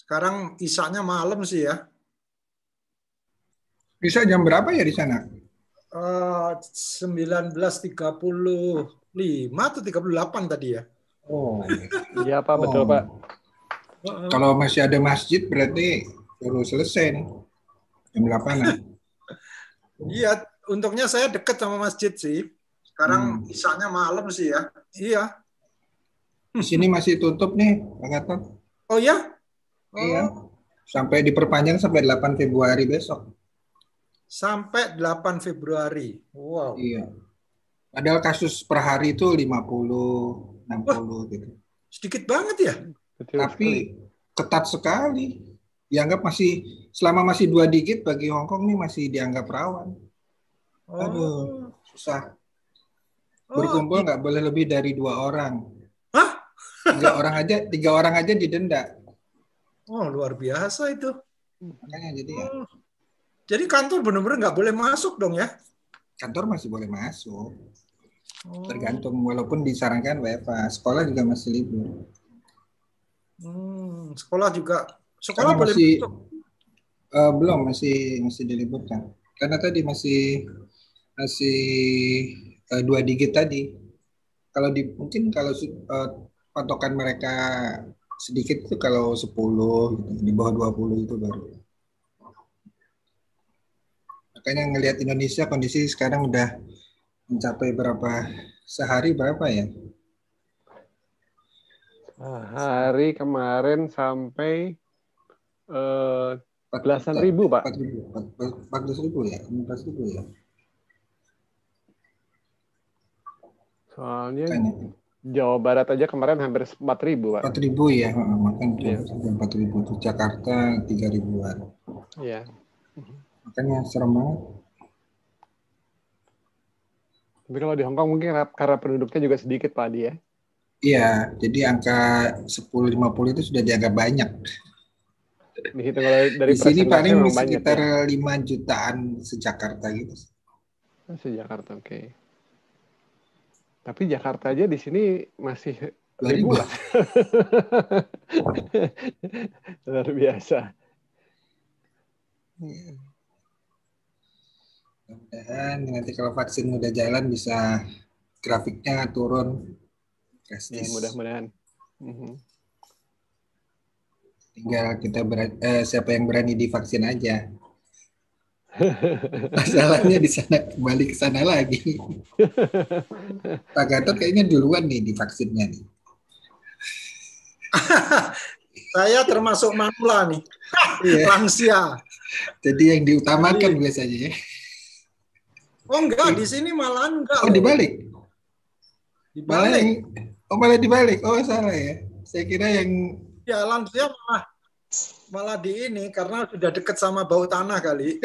Sekarang isaknya malam sih ya. Bisa jam berapa ya di sana? 19.35 atau 38 tadi ya. Oh, Iya Pak, betul Pak. oh. Kalau masih ada masjid berarti baru selesai nih. Jam 8-an. Iya, untungnya saya deket sama masjid sih. Sekarang isaknya malam sih ya. Iya. Di sini masih tutup nih, Pak Gatot. Oh ya? Iya. Oh, Sampai diperpanjang sampai 8 Februari besok. sampai 8 Februari. Wow. Iya. Padahal kasus per hari itu 50, 60 gitu. Sedikit banget ya? Betul Tapi sekali. ketat sekali. Dianggap masih, selama masih 2 digit bagi Hong Kong nih masih dianggap rawan. Aduh, Oh. susah. Oh, Berkumpul nggak boleh lebih dari 2 orang. hah? 3 orang aja didenda. Oh, luar biasa itu. Makanya jadi ya, Oh. Jadi kantor benar-benar nggak boleh masuk dong ya? kantor masih boleh masuk. Oh. Tergantung, walaupun disarankan WFH. Sekolah juga masih libur. Sekolah juga. Sekolah Karena boleh masih masuk. belum masih diliburkan. Karena tadi masih 2 digit tadi. Kalau mungkin kalau patokan mereka sedikit itu kalau 10 gitu, di bawah 20 itu baru. Makanya ngelihat Indonesia kondisi sekarang udah mencapai sehari berapa ya? Hari kemarin sampai belasan ribu Pak. 14.000 ya, 15.000 ya. Soalnya Makanya. Jawa Barat aja kemarin hampir 4.000 Pak. 4.000 ya, makanya Iya. sampai 4.000 tuh. Jakarta 3.000-an. Iya. Makanya serem banget. Tapi kalau di Hong Kong mungkin karena penduduknya juga sedikit Pak Adi ya. Iya, jadi angka 10-50 itu sudah dianggap banyak. Dihitung kalau dari Di sini persentase paling memang banyak sekitar ya. 5 jutaan se-Jakarta gitu. Se-Jakarta, oke. Tapi Jakarta aja di sini masih 2.000. ribuan. Luar biasa. Mudah-mudahan nanti kalau vaksin udah jalan bisa grafiknya turun Ya, drastis. mudah-mudahan. Tinggal kita siapa yang berani divaksin aja. Masalahnya di sana, kembali ke sana lagi. Pak Gatot kayaknya duluan nih divaksinnya nih. Saya termasuk manula nih. Iya. Lansia. Jadi yang diutamakan biasanya ya. Oh enggak, di sini malah enggak Oh loh. dibalik. Dibalik. Malah dibalik. Oh salah ya. Saya kira yang Ya lansia malah di ini karena sudah dekat sama bau tanah kali.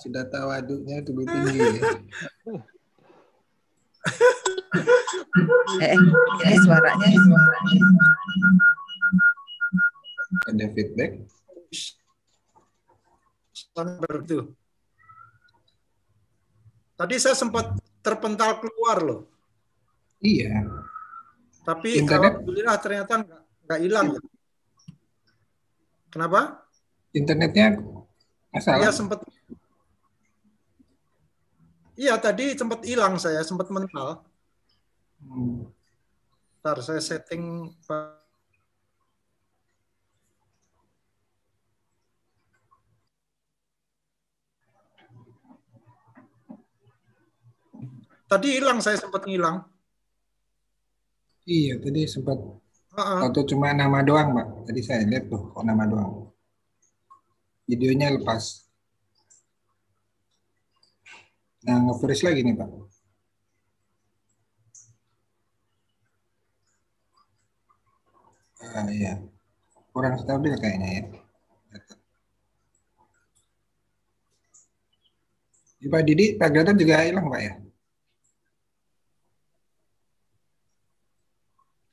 sudah tahu aduknya lebih tinggi ya. Ini suaranya. Ada feedback. Tadi saya sempat terpental keluar loh. Iya. Tapi internet alhamdulillah ternyata nggak hilang. Kenapa? Internetnya masalah. Iya sempat. Iya tadi sempat hilang, saya sempat mental. Ntar saya setting. Tadi hilang, saya sempat ngilang. Iya, tadi sempat. Atau cuma nama doang, Mbak. Tadi saya lihat tuh, kok nama doang. Videonya lepas. Nah, nge-freeze lagi nih, Pak. Iya. Kurang stabil kayaknya ya. Pak Didi, Pak Gatot juga hilang, Pak ya?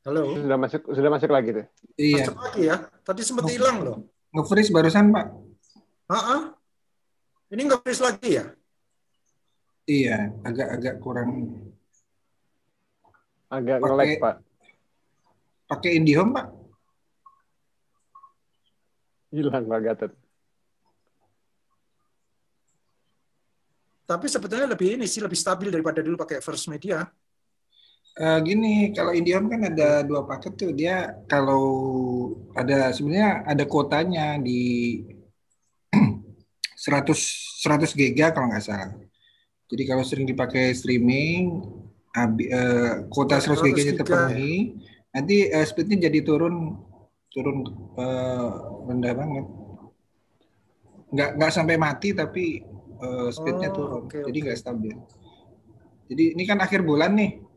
Halo. Sudah masuk lagi tuh. Iya. Masuk lagi ya. Tadi sempat hilang loh. Nge-freeze barusan, Pak. Ini nge-freeze lagi ya? Iya, agak kurang. Agak nge-lag, Pak. Pakai IndiHome, Pak? Hilang Pak Gatot. Tapi sebetulnya lebih ini sih lebih stabil daripada dulu pakai First Media. Gini, kalau IndiHome kan ada 2 paket tuh. Dia kalau ada sebenarnya ada kuotanya di 100 giga kalau nggak salah. Jadi kalau sering dipakai streaming, kuota 100 giga 100 giga. terpenuhi, nanti speednya jadi turun rendah banget. Nggak sampai mati tapi speednya turun. Jadi nggak stabil. Jadi ini kan akhir bulan nih.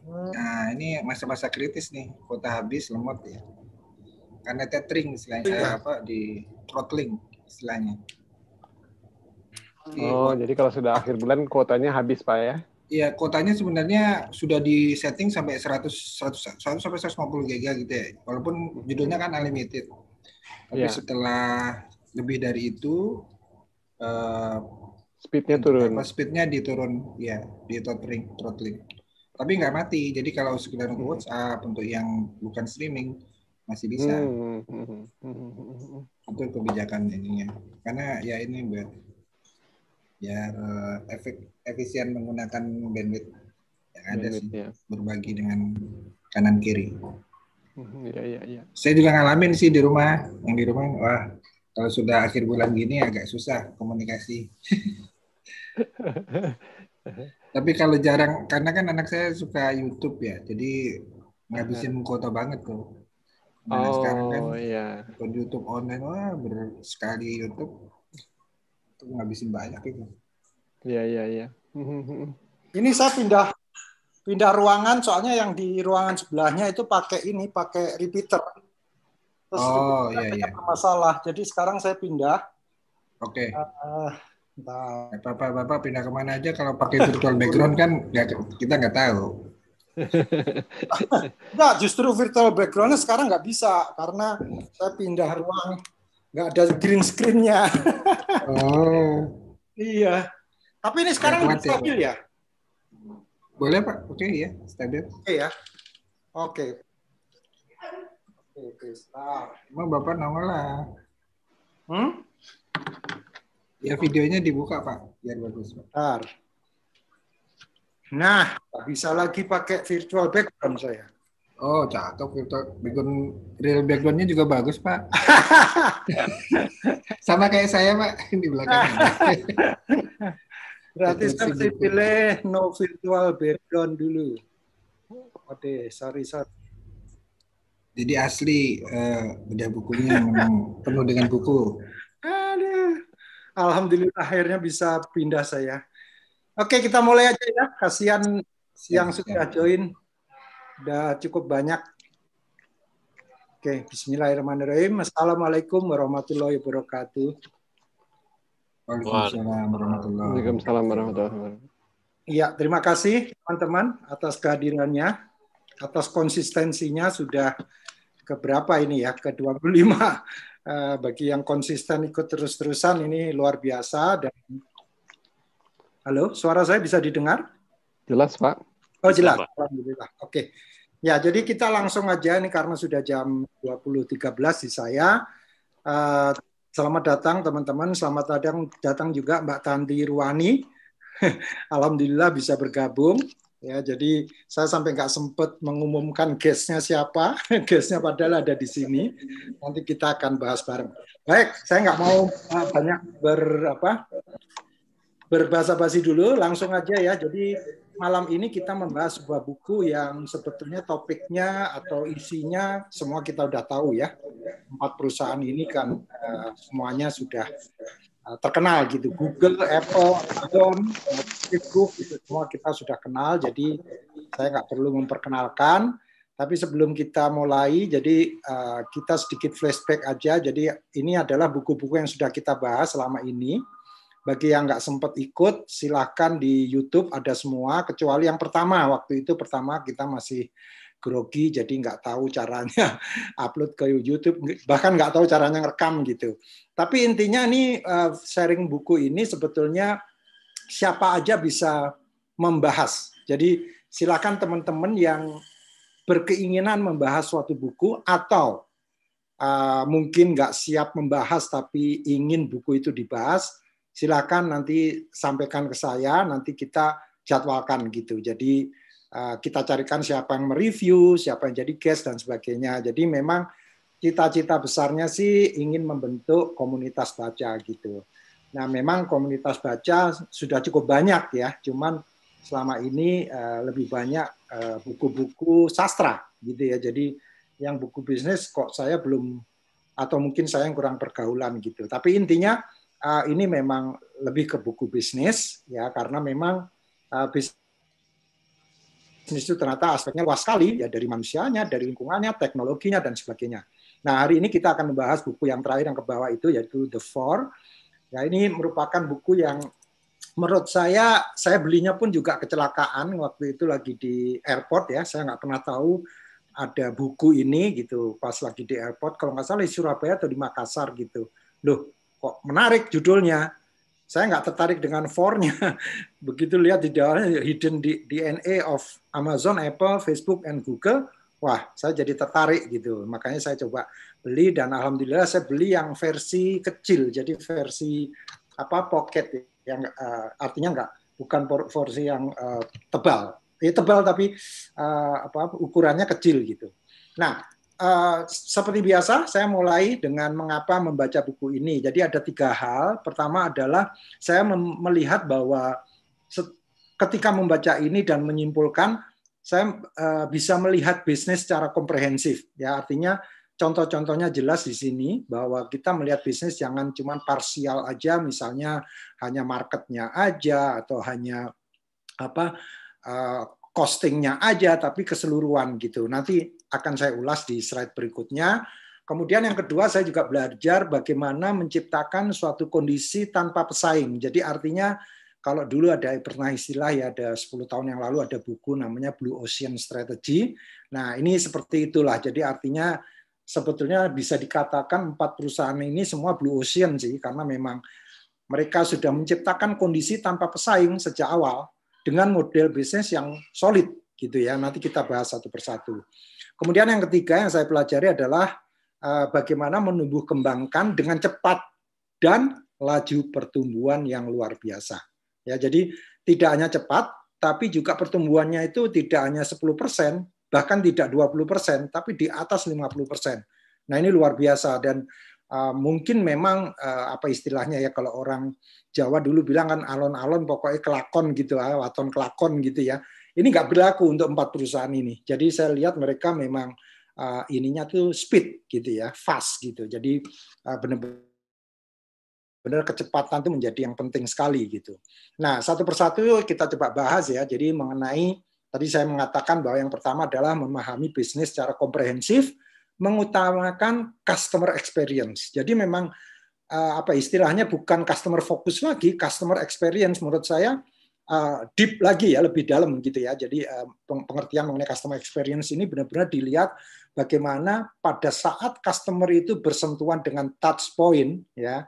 Nah, ini masa-masa kritis nih, kuota habis, lemot ya. Karena tethering istilahnya, di throttling istilahnya. Jadi kalau sudah akhir bulan kuotanya habis Pak ya? Iya, kuotanya sebenarnya sudah di setting sampai 100 sampai 150 giga gitu ya. Walaupun judulnya kan unlimited. Tapi setelah lebih dari itu speednya turun. Speednya diturun ya, di throttling. Tapi nggak mati. Jadi kalau sekedar untuk WhatsApp, untuk yang bukan streaming masih bisa. Itu kebijakan ininya. Karena ya ini biar efisien menggunakan bandwidth yang ada sih, berbagi dengan kanan kiri. Iya. Saya juga ngalamin sih di rumah. Yang di rumah, wah kalau sudah akhir bulan gini agak susah komunikasi. Tapi kalau jarang, karena kan anak saya suka YouTube ya, jadi ngabisin kuota banget tuh. Nah, sekarang kan YouTube online, wah sekali YouTube tuh ngabisin banyak itu. Iya. Ini saya pindah ruangan, soalnya yang di ruangan sebelahnya itu pakai repeater. Terus iya. Bermasalah. Jadi sekarang saya pindah. Oke. Bapak pindah kemana aja, kalau pakai virtual background kan kita nggak tahu. Enggak, justru virtual background-nya sekarang nggak bisa karena saya pindah ruang, nggak ada green screen-nya. Iya. Tapi ini sekarang lebih stabil ya? Boleh Pak, oke ya, stabil. Oke ya, oke. Emang Bapak nongol lah. Ya videonya dibuka Pak, biar bagus Pak. Bentar. Nah, bisa lagi pakai virtual background saya. Oh, cakep virtual background, real background-nya juga bagus Pak. Sama kayak saya Pak di belakang. Berarti saya mesti pilih no virtual background dulu. Oke, sorry. Jadi asli bedah bukunya memang penuh dengan buku. Aduh. Alhamdulillah akhirnya bisa pindah saya. Oke, kita mulai aja ya. Kasihan yang sudah join. Udah cukup banyak. Oke, bismillahirrahmanirrahim. Assalamualaikum warahmatullahi wabarakatuh. Waalaikumsalam warahmatullahi wabarakatuh. Iya, terima kasih teman-teman atas kehadirannya, atas konsistensinya sudah keberapa ini ya, ke-25. Bagi yang konsisten ikut terus-terusan ini luar biasa. Dan halo, suara saya bisa didengar? Jelas Pak. Oh jelas, alhamdulillah. Oke. Ya, jadi kita langsung aja nih karena sudah jam 20.13 di saya. Selamat datang teman-teman, selamat datang juga Mbak Tanti Ruwani. Alhamdulillah bisa bergabung. Ya, jadi saya sampai nggak sempat mengumumkan guest-nya siapa. Guest-nya padahal ada di sini. Nanti kita akan bahas bareng. Baik, saya nggak mau banyak berbahasa-basi dulu, langsung aja ya. Jadi malam ini kita membahas sebuah buku yang sebetulnya topiknya atau isinya semua kita udah tahu ya. 4 perusahaan ini kan semuanya sudah terkenal gitu. Google, Apple, Amazon, Facebook itu semua kita sudah kenal. Jadi saya nggak perlu memperkenalkan. Tapi sebelum kita mulai, jadi kita sedikit flashback aja. Jadi ini adalah buku-buku yang sudah kita bahas selama ini. Bagi yang nggak sempat ikut, silahkan di YouTube ada semua, kecuali yang pertama. Waktu itu pertama kita masih grogi, jadi nggak tahu caranya upload ke YouTube, bahkan nggak tahu caranya ngerekam gitu. Tapi intinya ini sharing buku ini sebetulnya siapa aja bisa membahas. Jadi silakan teman-teman yang berkeinginan membahas suatu buku atau mungkin nggak siap membahas tapi ingin buku itu dibahas, silakan nanti sampaikan ke saya, nanti kita jadwalkan gitu. Jadi kita carikan siapa yang mereview, siapa yang jadi guest dan sebagainya. Jadi memang cita-cita besarnya sih ingin membentuk komunitas baca gitu. Nah, memang komunitas baca sudah cukup banyak ya, cuman selama ini lebih banyak buku-buku sastra gitu ya. Jadi yang buku bisnis kok saya belum, atau mungkin saya yang kurang pergaulan gitu. Tapi intinya ini memang lebih ke buku bisnis ya, karena memang bisnis itu ternyata aspeknya luas sekali ya, dari manusianya, dari lingkungannya, teknologinya dan sebagainya. Nah, hari ini kita akan membahas buku yang terakhir yang ke bawah itu, yaitu The Four. Ya, ini merupakan buku yang menurut saya belinya pun juga kecelakaan waktu itu lagi di airport ya. Saya nggak pernah tahu ada buku ini gitu pas lagi di airport. Kalau nggak salah di Surabaya atau di Makassar gitu. Loh, kok menarik judulnya. Saya nggak tertarik dengan Four-nya. Begitu lihat di dalamnya Hidden DNA of Amazon, Apple, Facebook, and Google. Wah, saya jadi tertarik gitu. Makanya saya coba beli dan alhamdulillah saya beli yang versi kecil. Jadi versi pocket yang artinya bukan versi yang tebal. Tebal tapi ukurannya kecil gitu. Nah, seperti biasa saya mulai dengan mengapa membaca buku ini. Jadi ada 3 hal. Pertama adalah saya melihat bahwa ketika membaca ini dan menyimpulkan, saya bisa melihat bisnis secara komprehensif. Ya, artinya contoh-contohnya jelas di sini bahwa kita melihat bisnis jangan cuma parsial aja, misalnya hanya marketnya aja atau hanya costingnya aja, tapi keseluruhan gitu. Nanti akan saya ulas di slide berikutnya. Kemudian yang kedua, saya juga belajar bagaimana menciptakan suatu kondisi tanpa pesaing. Jadi artinya kalau dulu pernah istilah ya, ada 10 tahun yang lalu ada buku namanya Blue Ocean Strategy. Nah, ini seperti itulah. Jadi artinya sebetulnya bisa dikatakan 4 perusahaan ini semua Blue Ocean sih, karena memang mereka sudah menciptakan kondisi tanpa pesaing sejak awal dengan model bisnis yang solid gitu ya. Nanti kita bahas satu persatu. Kemudian yang ketiga yang saya pelajari adalah bagaimana menumbuh kembangkan dengan cepat dan laju pertumbuhan yang luar biasa. Ya, jadi tidak hanya cepat, tapi juga pertumbuhannya itu tidak hanya 10%, bahkan tidak 20%, tapi di atas 50%. Nah, ini luar biasa dan mungkin memang apa istilahnya ya, kalau orang Jawa dulu bilang kan alon-alon pokoknya kelakon gitu, waton kelakon gitu ya. Ini nggak berlaku untuk 4 perusahaan ini. Jadi saya lihat mereka memang ininya tuh speed gitu ya, fast gitu. Jadi benar-benar kecepatan itu menjadi yang penting sekali gitu. Nah, satu persatu kita coba bahas ya. Jadi mengenai tadi saya mengatakan bahwa yang pertama adalah memahami bisnis secara komprehensif, mengutamakan customer experience. Jadi memang apa istilahnya bukan customer focus lagi, customer experience menurut saya deep lagi ya, lebih dalam gitu ya. Jadi pengertian mengenai customer experience ini benar-benar dilihat bagaimana pada saat customer itu bersentuhan dengan touch point ya.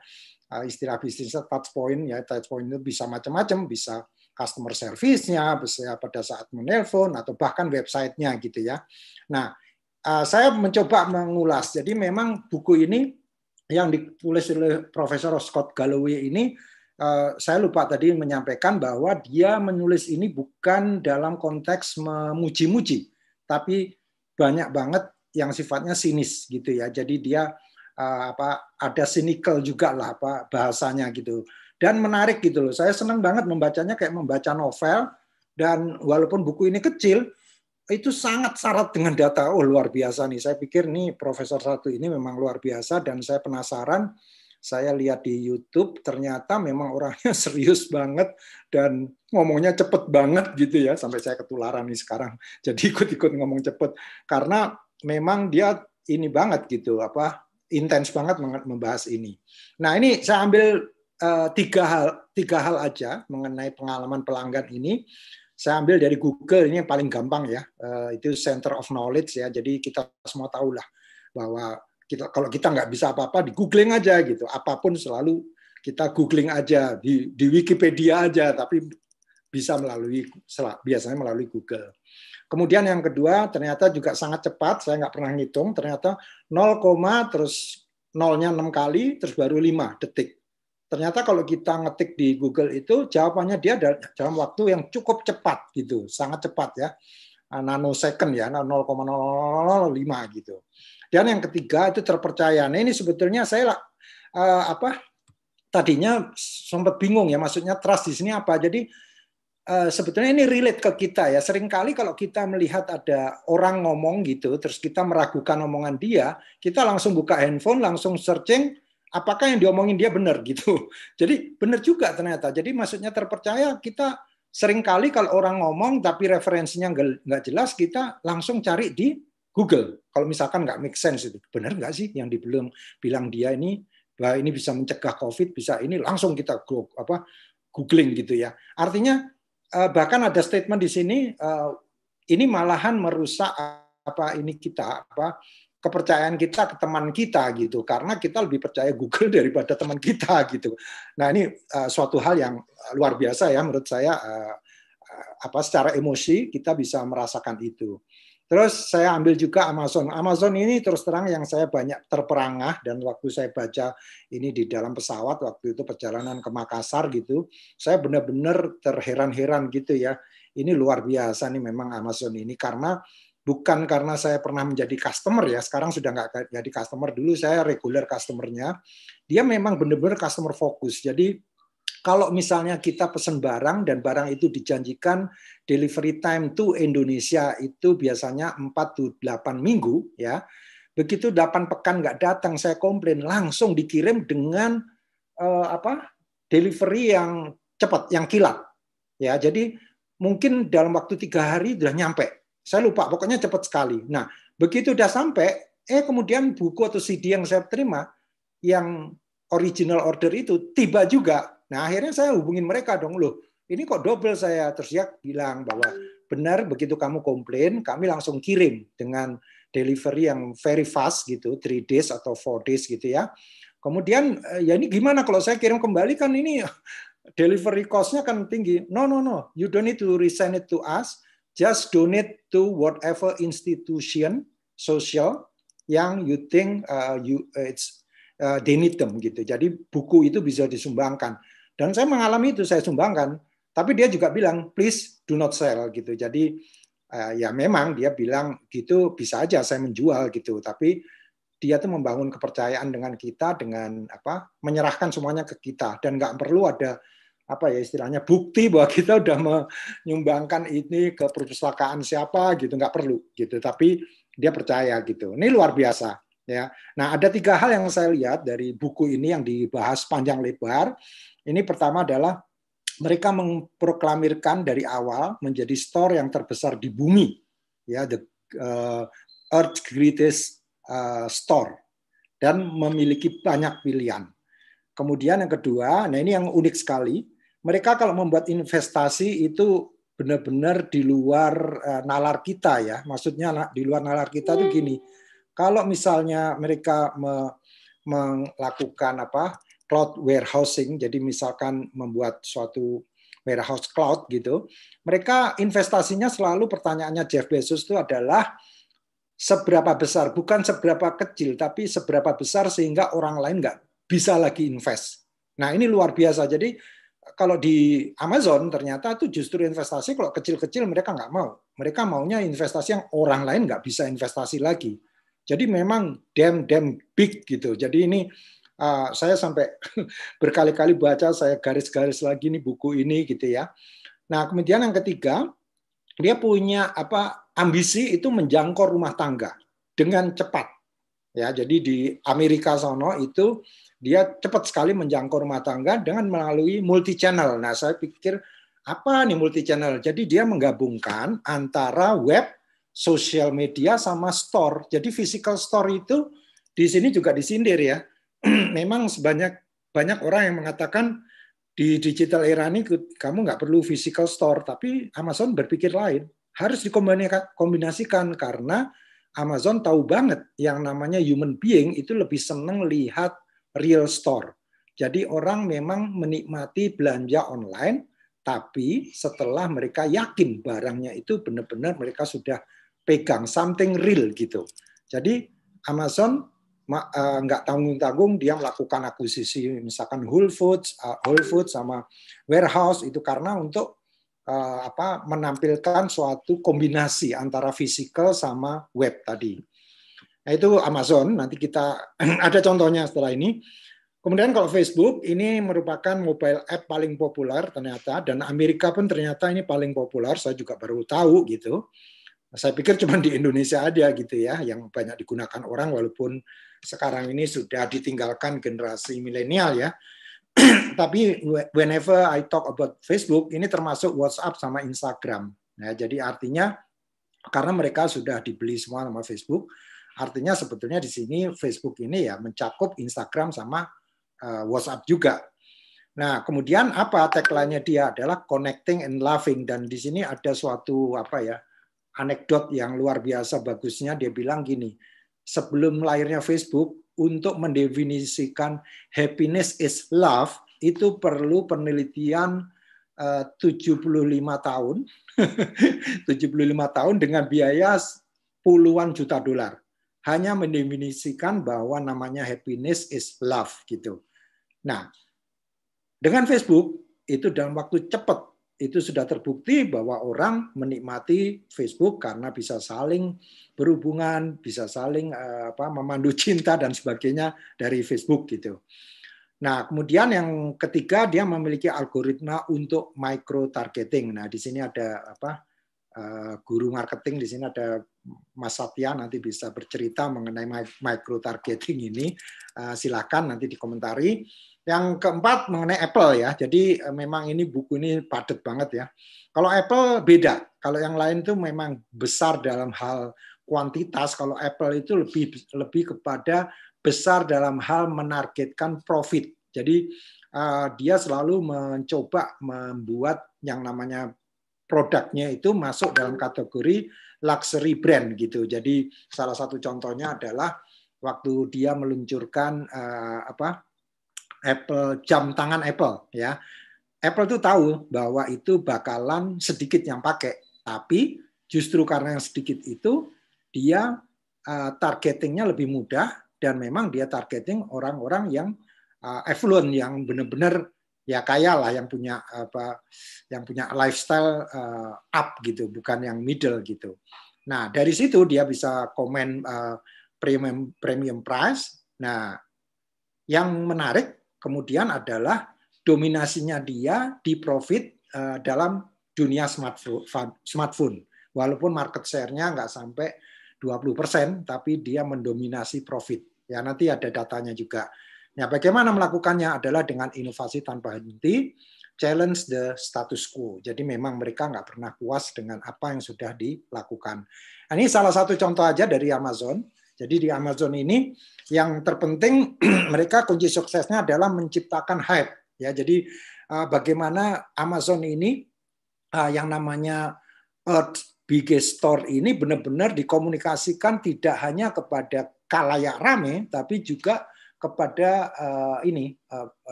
Istilah bisnisnya touch point ya, touch point itu bisa macam-macam, bisa customer service-nya, bisa pada saat menelpon atau bahkan website-nya gitu ya. Nah, saya mencoba mengulas. Jadi memang buku ini yang ditulis oleh Profesor Scott Galloway ini, saya lupa tadi menyampaikan bahwa dia menulis ini bukan dalam konteks memuji-muji, tapi banyak banget yang sifatnya sinis gitu ya. Jadi dia ada cynical juga lah bahasanya gitu. Dan menarik gitu loh. Saya senang banget membacanya kayak membaca novel, dan walaupun buku ini kecil, itu sangat syarat dengan data. Oh, luar biasa nih. Saya pikir nih Profesor satu ini memang luar biasa dan saya penasaran. Saya lihat di YouTube ternyata memang orangnya serius banget dan ngomongnya cepet banget gitu ya. Sampai saya ketularan nih sekarang. Jadi ikut-ikut ngomong cepet karena memang dia ini banget gitu intens banget membahas ini. Nah, ini saya ambil tiga hal aja mengenai pengalaman pelanggan ini. Saya ambil dari Google, ini yang paling gampang ya. Itu Center of Knowledge ya. Jadi kita semua tahu lah bahwa kalau kita nggak bisa apa-apa, di googling aja gitu. Apapun selalu kita googling aja di Wikipedia aja, tapi bisa biasanya melalui Google. Kemudian yang kedua ternyata juga sangat cepat, saya nggak pernah ngitung, ternyata 0, terus nolnya 6 kali, terus baru 5 detik. Ternyata kalau kita ngetik di Google itu jawabannya dia dalam waktu yang cukup cepat gitu, sangat cepat ya, nanosecond ya, 0,005 gitu. Dan yang ketiga itu terpercaya. Nah ini sebetulnya saya tadinya sempat bingung ya, maksudnya trust di sini apa. Jadi sebetulnya ini relate ke kita ya. Seringkali kalau kita melihat ada orang ngomong gitu, terus kita meragukan omongan dia, kita langsung buka handphone, langsung searching, apakah yang diomongin dia benar gitu. Jadi benar juga ternyata. Jadi maksudnya terpercaya, kita seringkali kalau orang ngomong tapi referensinya nggak jelas, kita langsung cari di Google. Kalau misalkan nggak make sense itu, benar nggak sih yang bilang dia ini, bahwa ini bisa mencegah COVID, bisa ini, langsung kita googling gitu ya. Artinya bahkan ada statement di sini, ini malahan merusak kepercayaan kita ke teman kita gitu, karena kita lebih percaya Google daripada teman kita gitu. Nah ini suatu hal yang luar biasa ya menurut saya, secara emosi kita bisa merasakan itu. Terus saya ambil juga Amazon. Amazon ini terus terang yang saya banyak terperangah, dan waktu saya baca ini di dalam pesawat waktu itu perjalanan ke Makassar gitu, saya benar-benar terheran-heran gitu ya. Ini luar biasa nih memang Amazon ini, karena bukan karena saya pernah menjadi customer ya, sekarang sudah nggak jadi customer, dulu saya regular customernya. Dia memang benar-benar customer fokus. Jadi kalau misalnya kita pesan barang dan barang itu dijanjikan delivery time to Indonesia itu biasanya 4-8 minggu ya. Begitu 8 pekan nggak datang, saya komplain, langsung dikirim dengan delivery yang cepat, yang kilat. Ya, jadi mungkin dalam waktu 3 hari sudah nyampe. Saya lupa, pokoknya cepat sekali. Nah, begitu udah sampai, kemudian buku atau CD yang saya terima, yang original order itu tiba juga. Nah, akhirnya saya hubungin mereka dong, loh, ini kok double saya. Terus dia bilang bahwa benar, begitu kamu komplain, kami langsung kirim dengan delivery yang very fast gitu, 3 days atau 4 days gitu ya. Kemudian, ya ini gimana kalau saya kirim kembali, kan ini delivery cost-nya kan tinggi. No, you don't need to resend it to us, just donate to whatever institution social yang you think they need them gitu. Jadi buku itu bisa disumbangkan. Dan saya mengalami itu, saya sumbangkan. Tapi dia juga bilang, please do not sell gitu. Jadi ya memang dia bilang gitu, bisa aja saya menjual gitu. Tapi dia tuh membangun kepercayaan dengan kita, dengan menyerahkan semuanya ke kita, dan nggak perlu ada istilahnya bukti bahwa kita udah menyumbangkan ini ke perpustakaan siapa gitu, nggak perlu gitu. Tapi dia percaya gitu. Ini luar biasa. Ya, nah ada 3 hal yang saya lihat dari buku ini yang dibahas panjang lebar. Ini pertama adalah mereka memproklamirkan dari awal menjadi store yang terbesar di bumi, ya, the Earth's greatest store, dan memiliki banyak pilihan. Kemudian yang kedua, nah ini yang unik sekali, mereka kalau membuat investasi itu benar-benar di luar nalar kita ya, maksudnya di luar nalar kita itu gini. Kalau misalnya mereka melakukan cloud warehousing, jadi misalkan membuat suatu warehouse cloud gitu, mereka investasinya selalu, pertanyaannya Jeff Bezos itu adalah seberapa besar, bukan seberapa kecil, tapi seberapa besar sehingga orang lain nggak bisa lagi invest. Nah ini luar biasa. Jadi kalau di Amazon ternyata itu justru investasi kalau kecil-kecil mereka nggak mau. Mereka maunya investasi yang orang lain nggak bisa investasi lagi. Jadi memang damn big gitu. Jadi ini saya sampai berkali-kali baca, saya garis-garis lagi nih buku ini gitu ya. Nah kemudian yang ketiga, dia punya ambisi itu menjangkau rumah tangga dengan cepat. Ya, jadi di Amerika sono itu dia cepat sekali menjangkau rumah tangga dengan melalui multi channel. Nah saya pikir apa nih multi channel? Jadi dia menggabungkan antara web, sosial media sama store. Jadi physical store itu di sini juga disindir ya. Memang banyak orang yang mengatakan di digital era ini kamu nggak perlu physical store, tapi Amazon berpikir lain, harus dikombinasikan karena Amazon tahu banget yang namanya human being itu lebih senang lihat real store. Jadi orang memang menikmati belanja online, tapi setelah mereka yakin barangnya itu benar-benar mereka sudah pegang something real gitu. Jadi Amazon nggak tanggung-tanggung dia melakukan akuisisi misalkan Whole Foods sama warehouse itu karena untuk menampilkan suatu kombinasi antara physical sama web tadi. Nah, itu Amazon, nanti kita ada contohnya setelah ini. Kemudian kalau Facebook, ini merupakan mobile app paling populer ternyata, dan Amerika pun ternyata ini paling populer, saya juga baru tahu gitu. Saya pikir cuma di Indonesia ada gitu ya, yang banyak digunakan orang, walaupun sekarang ini sudah ditinggalkan generasi milenial ya. Tapi whenever I talk about Facebook, ini termasuk WhatsApp sama Instagram. Nah, jadi artinya, karena mereka sudah dibeli semua sama Facebook, artinya sebetulnya di sini Facebook ini ya mencakup Instagram sama WhatsApp juga. Nah, kemudian apa tagline-nya dia adalah connecting and laughing, dan di sini ada suatu anekdot yang luar biasa bagusnya. Dia bilang gini, sebelum lahirnya Facebook, untuk mendefinisikan happiness is love itu perlu penelitian 75 tahun 75 tahun dengan biaya puluhan juta dolar. Hanya mendefinisikan bahwa namanya happiness is love gitu. Nah, dengan Facebook itu dalam waktu cepat itu sudah terbukti bahwa orang menikmati Facebook karena bisa saling berhubungan, bisa saling memandu cinta dan sebagainya dari Facebook gitu. Nah, kemudian yang ketiga dia memiliki algoritma untuk micro targeting. Nah, di sini ada guru marketing, di sini ada Mas Satya, nanti bisa bercerita mengenai micro targeting ini. Silakan nanti dikomentari. Yang keempat mengenai Apple ya. Jadi memang ini buku ini padat banget ya. Kalau Apple beda. Kalau yang lain itu memang besar dalam hal kuantitas. Kalau Apple itu lebih kepada besar dalam hal menargetkan profit. Jadi dia selalu mencoba membuat yang namanya produknya itu masuk dalam kategori luxury brand gitu. Jadi salah satu contohnya adalah waktu dia meluncurkan Apple, jam tangan Apple ya. Apple tuh tahu bahwa itu bakalan sedikit yang pakai, tapi justru karena yang sedikit itu dia targetingnya lebih mudah, dan memang dia targeting orang-orang yang affluent, yang benar-benar ya kaya lah, yang punya lifestyle up gitu, bukan yang middle gitu. Nah, dari situ dia bisa komen premium price. Nah, yang menarik kemudian adalah dominasinya dia di profit dalam dunia smartphone. Walaupun market share-nya nggak sampai 20%, tapi dia mendominasi profit. Ya, nanti ada datanya juga. Nah, bagaimana melakukannya adalah dengan inovasi tanpa henti, challenge the status quo. Jadi memang mereka nggak pernah puas dengan apa yang sudah dilakukan. Nah, ini salah satu contoh aja dari Amazon. Jadi di Amazon ini yang terpenting mereka kunci suksesnya adalah menciptakan hype. Ya, jadi bagaimana Amazon ini yang namanya Earth Biggest Store ini benar-benar dikomunikasikan tidak hanya kepada khalayak rame, tapi juga kepada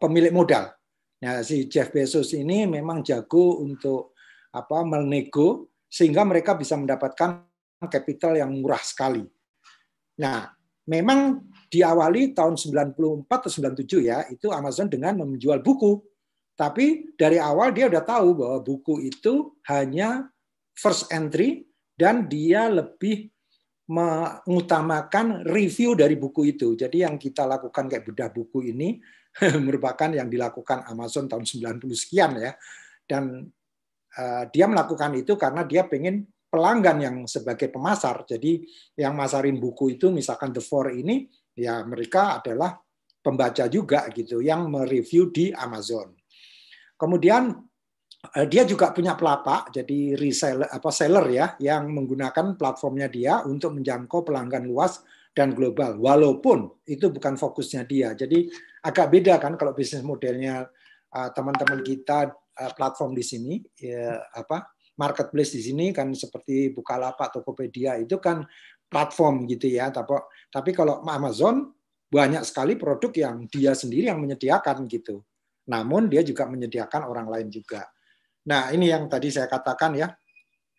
pemilik modal. Nah, si Jeff Bezos ini memang jago untuk menego sehingga mereka bisa mendapatkan capital yang murah sekali. Nah, memang diawali tahun 94 atau 97 ya, itu Amazon dengan menjual buku. Tapi dari awal dia udah tahu bahwa buku itu hanya first entry dan dia lebih mengutamakan review dari buku itu. Jadi yang kita lakukan kayak bedah buku ini merupakan yang dilakukan Amazon tahun 90 sekian ya. Dan dia melakukan itu karena dia pengen pelanggan yang sebagai pemasar. Jadi yang masarin buku itu misalkan The Four ini ya mereka adalah pembaca juga gitu yang mereview di Amazon. Kemudian dia juga punya pelapak, jadi reseller seller ya, yang menggunakan platformnya dia untuk menjangkau pelanggan luas dan global. Walaupun itu bukan fokusnya dia. Jadi agak beda kan kalau bisnis modelnya teman-teman kita platform di sini, ya, marketplace di sini kan seperti Bukalapak, Tokopedia itu kan platform gitu ya. Tapi kalau Amazon banyak sekali produk yang dia sendiri yang menyediakan gitu. Namun dia juga menyediakan orang lain juga. Nah, ini yang tadi saya katakan ya,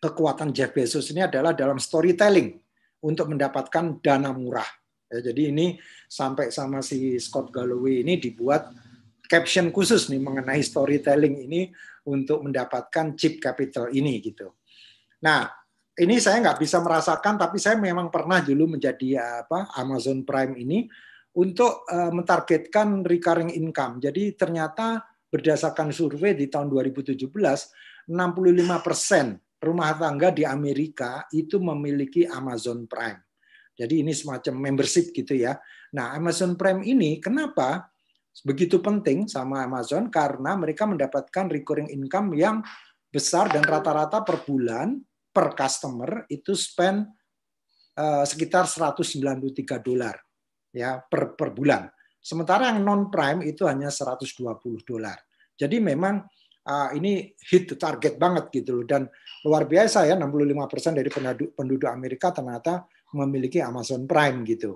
kekuatan Jeff Bezos ini adalah dalam storytelling untuk mendapatkan dana murah. Ya, jadi ini sampai sama si Scott Galloway ini dibuat caption khusus nih mengenai storytelling ini untuk mendapatkan cheap capital ini gitu. Nah, ini saya nggak bisa merasakan, tapi saya memang pernah dulu menjadi Amazon Prime ini untuk mentargetkan recurring income. Jadi ternyata berdasarkan survei di tahun 2017, 65% rumah tangga di Amerika itu memiliki Amazon Prime. Jadi ini semacam membership gitu ya. Nah, Amazon Prime ini kenapa begitu penting sama Amazon? Karena mereka mendapatkan recurring income yang besar dan rata-rata per bulan per customer itu spend sekitar $193 ya per bulan. Sementara yang non prime itu hanya $120. Jadi memang ini hit target banget gitu loh, dan luar biasa ya, 65% dari penduduk Amerika ternyata memiliki Amazon Prime gitu.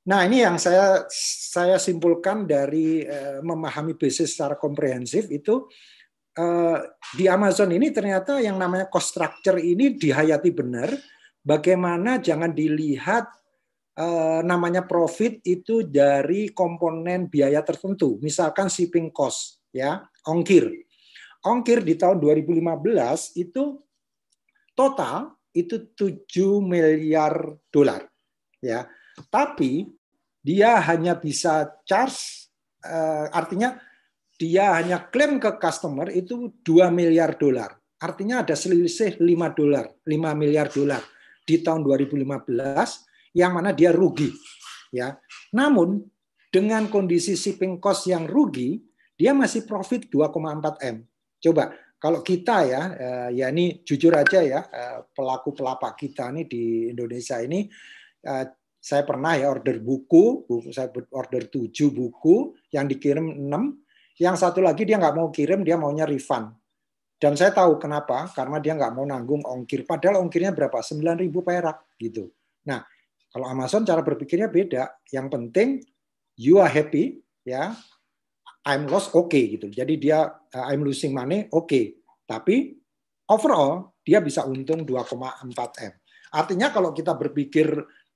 Nah, ini yang saya simpulkan dari memahami bisnis secara komprehensif itu di Amazon ini ternyata yang namanya cost structure ini dihayati benar. Bagaimana jangan dilihat namanya profit itu dari komponen biaya tertentu, misalkan shipping cost ya, ongkir. Ongkir di tahun 2015 itu total itu $7 miliar ya. Tapi dia hanya bisa charge artinya dia hanya klaim ke customer itu $2 miliar. Artinya ada selisih $5 miliar di tahun 2015 yang mana dia rugi ya. Namun dengan kondisi shipping cost yang rugi, dia masih profit 2,4 M. Coba kalau kita ya ini jujur aja ya, pelaku pelapak kita nih di Indonesia ini, saya pernah ya order buku saya order 7 buku, yang dikirim 6, yang satu lagi dia nggak mau kirim, dia maunya refund. Dan saya tahu kenapa, karena dia nggak mau nanggung ongkir, padahal ongkirnya berapa? 9.000 perak gitu. Nah, kalau Amazon cara berpikirnya beda, yang penting you are happy ya, I'm lost, gitu. Jadi dia I'm losing money, tapi overall dia bisa untung 2,4 M. Artinya kalau kita berpikir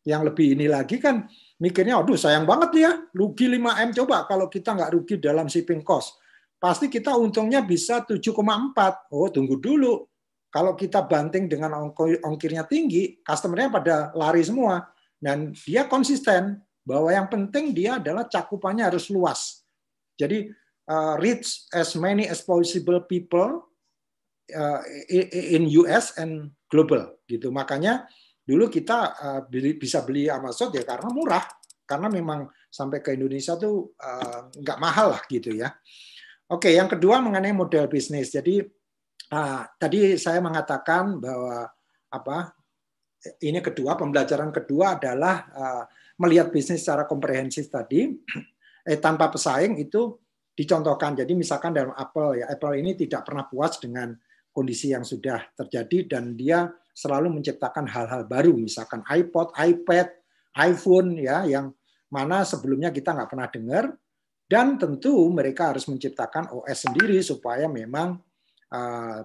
yang lebih ini lagi kan mikirnya, aduh sayang banget ya, rugi 5 M. Coba kalau kita nggak rugi dalam shipping cost, pasti kita untungnya bisa 7,4. Oh, tunggu dulu. Kalau kita banting dengan ongkirnya tinggi, customer-nya pada lari semua. Dan dia konsisten bahwa yang penting dia adalah cakupannya harus luas. Jadi reach as many as possible people in US and global gitu. Makanya dulu kita bisa beli Amazon ya karena murah, karena memang sampai ke Indonesia tuh nggak mahal lah gitu ya. Oke, yang kedua mengenai model bisnis. Jadi tadi saya mengatakan bahwa ini kedua, pembelajaran kedua adalah melihat bisnis secara komprehensif tadi. Tanpa pesaing itu dicontohkan. Jadi misalkan dalam Apple ya, Apple ini tidak pernah puas dengan kondisi yang sudah terjadi dan dia selalu menciptakan hal-hal baru, misalkan iPod, iPad, iPhone ya, yang mana sebelumnya kita nggak pernah dengar, dan tentu mereka harus menciptakan OS sendiri supaya memang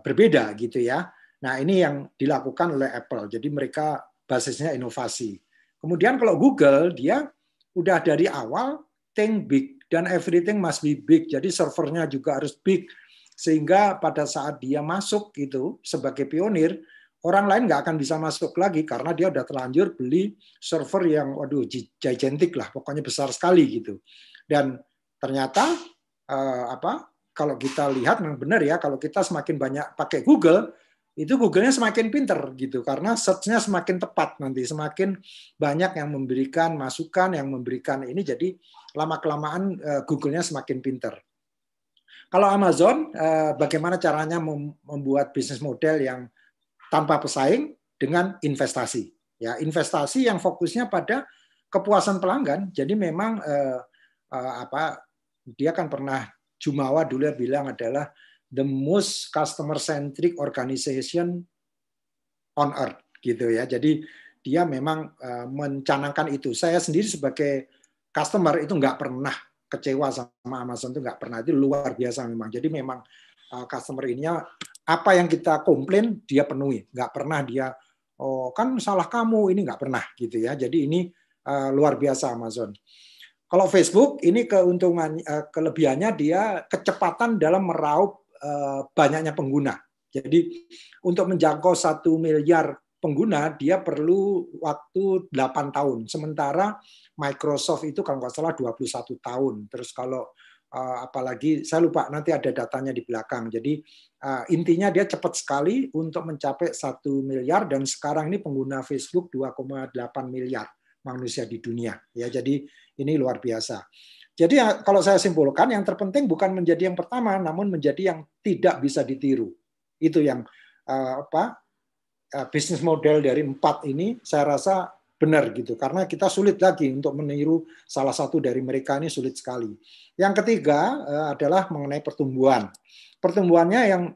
berbeda gitu ya. Nah, ini yang dilakukan oleh Apple. Jadi mereka basisnya inovasi. Kemudian kalau Google, dia udah dari awal think big dan everything must be big. Jadi servernya juga harus big, sehingga pada saat dia masuk itu sebagai pionir, orang lain nggak akan bisa masuk lagi karena dia udah terlanjur beli server yang gigantic lah, pokoknya besar sekali gitu. Dan ternyata kalau kita lihat memang benar ya, kalau kita semakin banyak pakai Google, itu Google-nya semakin pinter gitu, karena search-nya semakin tepat nanti, semakin banyak yang memberikan masukan, yang memberikan ini, jadi lama-kelamaan Google-nya semakin pinter. Kalau Amazon, bagaimana caranya membuat bisnis model yang tanpa pesaing dengan investasi? Ya, investasi yang fokusnya pada kepuasan pelanggan. Jadi memang dia kan pernah Jumawa dulu bilang adalah the most customer-centric organization on earth, gitu ya. Jadi dia memang mencanangkan itu. Saya sendiri sebagai customer itu nggak pernah kecewa sama Amazon, itu nggak pernah. Itu luar biasa memang. Jadi memang customer ininya, apa yang kita komplain dia penuhi, nggak pernah dia kan salah kamu, ini nggak pernah gitu ya. Jadi ini luar biasa Amazon. Kalau Facebook ini keuntungan kelebihannya dia kecepatan dalam meraup banyaknya pengguna. Jadi untuk menjangkau 1 miliar pengguna dia perlu waktu 8 tahun. Sementara Microsoft itu kalau nggak salah 21 tahun. Terus kalau apalagi saya lupa nanti ada datanya di belakang. Jadi intinya dia cepat sekali untuk mencapai 1 miliar dan sekarang ini pengguna Facebook 2,8 miliar manusia di dunia. Ya, jadi ini luar biasa. Jadi kalau saya simpulkan yang terpenting bukan menjadi yang pertama namun menjadi yang tidak bisa ditiru. Itu yang bisnis model dari 4 ini saya rasa benar gitu karena kita sulit lagi untuk meniru salah satu dari mereka, ini sulit sekali. Yang ketiga adalah mengenai pertumbuhan. Pertumbuhannya yang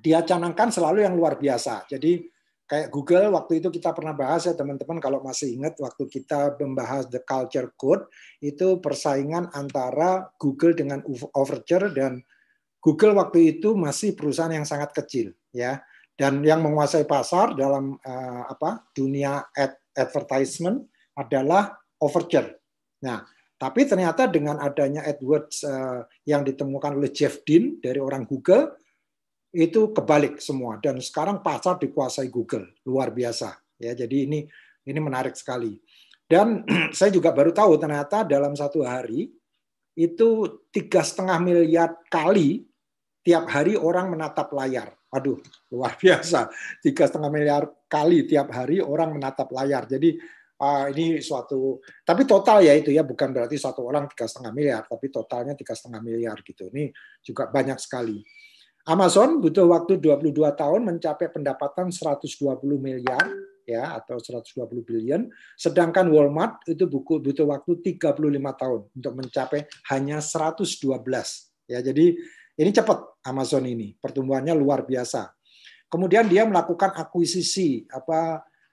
dia canangkan selalu yang luar biasa. Jadi kayak Google waktu itu kita pernah bahas ya teman-teman kalau masih ingat waktu kita membahas The Culture Code itu persaingan antara Google dengan Overture dan Google waktu itu masih perusahaan yang sangat kecil ya. Dan yang menguasai pasar dalam dunia advertisement adalah Overture. Nah, tapi ternyata dengan adanya AdWords yang ditemukan oleh Jeff Dean dari orang Google, itu kebalik semua. Dan sekarang pasar dikuasai Google, luar biasa. Ya, jadi ini menarik sekali. Dan saya juga baru tahu ternyata dalam satu hari itu 3,5 miliar kali tiap hari orang menatap layar. Aduh, luar biasa. 3,5 miliar kali tiap hari orang menatap layar. Jadi ini suatu, tapi total ya itu ya, bukan berarti satu orang 3,5 miliar, tapi totalnya 3,5 miliar gitu. Ini juga banyak sekali. Amazon butuh waktu 22 tahun mencapai pendapatan 120 miliar ya atau 120 billion, sedangkan Walmart itu butuh waktu 35 tahun untuk mencapai hanya 112. Ya, jadi ini cepat Amazon ini, pertumbuhannya luar biasa. Kemudian dia melakukan akuisisi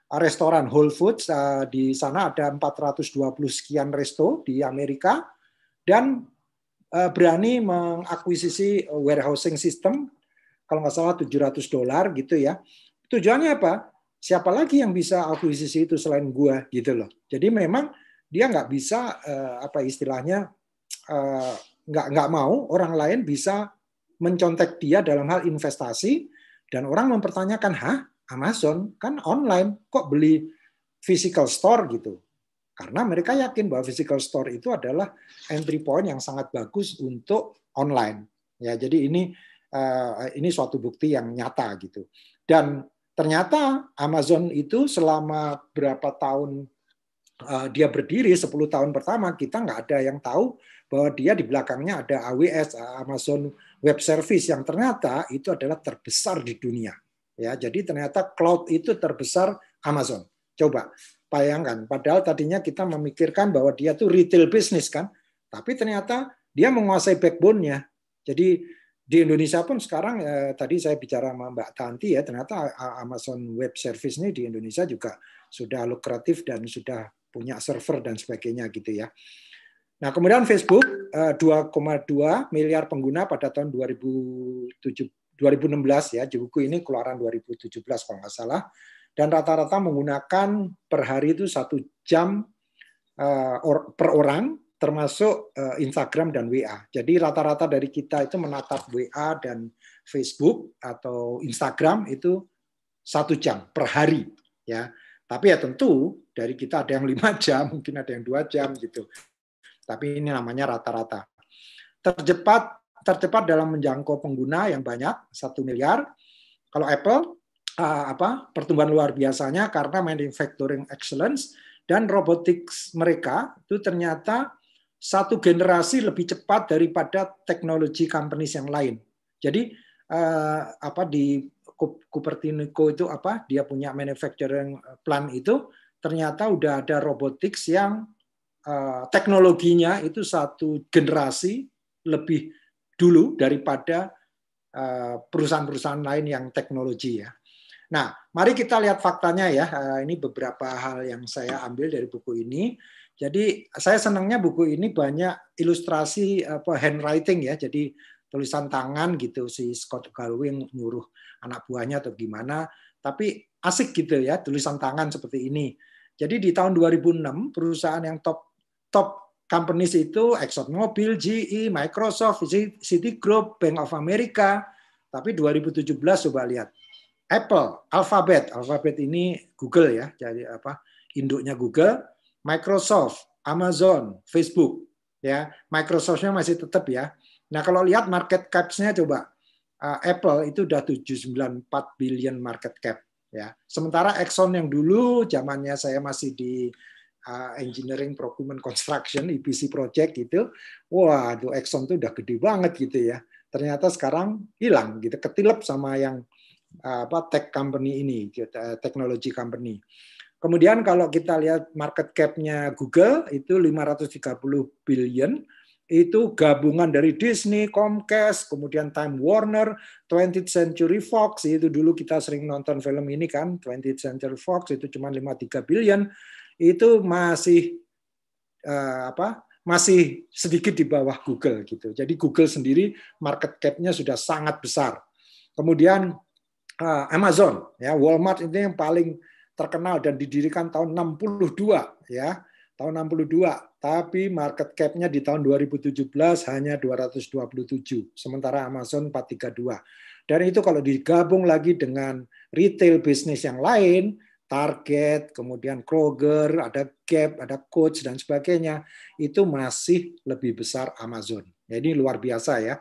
restoran Whole Foods, di sana ada 420 sekian resto di Amerika dan berani mengakuisisi warehousing system kalau nggak salah $700 gitu ya. Tujuannya apa? Siapa lagi yang bisa akuisisi itu selain gua gitu loh. Jadi memang dia nggak bisa istilahnya nggak mau orang lain bisa mencontek dia dalam hal investasi dan orang mempertanyakan, Amazon kan online kok beli physical store gitu. Karena mereka yakin bahwa physical store itu adalah entry point yang sangat bagus untuk online. Ya, jadi ini suatu bukti yang nyata gitu. Dan ternyata Amazon itu selama berapa tahun dia berdiri, 10 tahun pertama kita nggak ada yang tahu bahwa dia di belakangnya ada AWS, Amazon Web Service yang ternyata itu adalah terbesar di dunia. Ya, jadi ternyata cloud itu terbesar Amazon. Coba bayangkan, padahal tadinya kita memikirkan bahwa dia tuh retail business kan, tapi ternyata dia menguasai backbone-nya. Jadi di Indonesia pun sekarang tadi saya bicara sama Mbak Tanti ya, ternyata Amazon Web Service ini di Indonesia juga sudah lukratif dan sudah punya server dan sebagainya gitu ya. Nah, kemudian Facebook 2,2 miliar pengguna pada tahun 2016 ya. Buku ini keluaran 2017 kalau nggak salah. Dan rata-rata menggunakan per hari itu 1 jam per orang, termasuk Instagram dan WA. Jadi rata-rata dari kita itu menatap WA dan Facebook atau Instagram itu 1 jam per hari ya. Tapi ya tentu dari kita ada yang 5 jam, mungkin ada yang 2 jam gitu. Tapi ini namanya rata-rata. Tercepat dalam menjangkau pengguna yang banyak, 1 miliar. Kalau Apple, pertumbuhan luar biasanya karena manufacturing excellence dan robotics mereka itu ternyata 1 generasi lebih cepat daripada teknologi companies yang lain. Jadi di Cupertino itu dia punya manufacturing plant itu ternyata udah ada robotics yang teknologinya itu 1 generasi lebih dulu daripada perusahaan-perusahaan lain yang teknologi ya. Nah, mari kita lihat faktanya ya. Ini beberapa hal yang saya ambil dari buku ini. Jadi saya senangnya buku ini banyak ilustrasi handwriting ya. Jadi tulisan tangan gitu, si Scott Galloway nyuruh anak buahnya atau gimana, tapi asik gitu ya, tulisan tangan seperti ini. Jadi di tahun 2006 perusahaan yang top companies itu ExxonMobil, GE, Microsoft, Citigroup, Bank of America. Tapi 2017 coba lihat. Apple, Alphabet ini Google ya, jadi apa? Induknya Google, Microsoft, Amazon, Facebook ya. Microsoft-nya masih tetap ya. Nah, kalau lihat market cap-nya coba. Apple itu udah 794 billion market cap ya. Sementara Exxon yang dulu zamannya saya masih di Engineering Procurement Construction EPC project gitu, wah, tuh Exxon tuh udah gede banget gitu ya. Ternyata sekarang hilang gitu, ketilep sama yang tech company ini, technology company. Kemudian kalau kita lihat market cap-nya Google itu 530 billion, itu gabungan dari Disney, Comcast, kemudian Time Warner, 20th Century Fox, itu dulu kita sering nonton film ini kan, 20th Century Fox itu cuma 53 billion, itu masih masih sedikit di bawah Google gitu. Jadi Google sendiri market cap-nya sudah sangat besar. Kemudian Amazon, ya Walmart ini yang paling terkenal dan didirikan tahun 62 ya. Tahun 62, tapi market cap-nya di tahun 2017 hanya 227, sementara Amazon 432. Dan itu kalau digabung lagi dengan retail bisnis yang lain, Target, kemudian Kroger, ada Gap, ada Coach, dan sebagainya, itu masih lebih besar Amazon. Jadi luar biasa ya.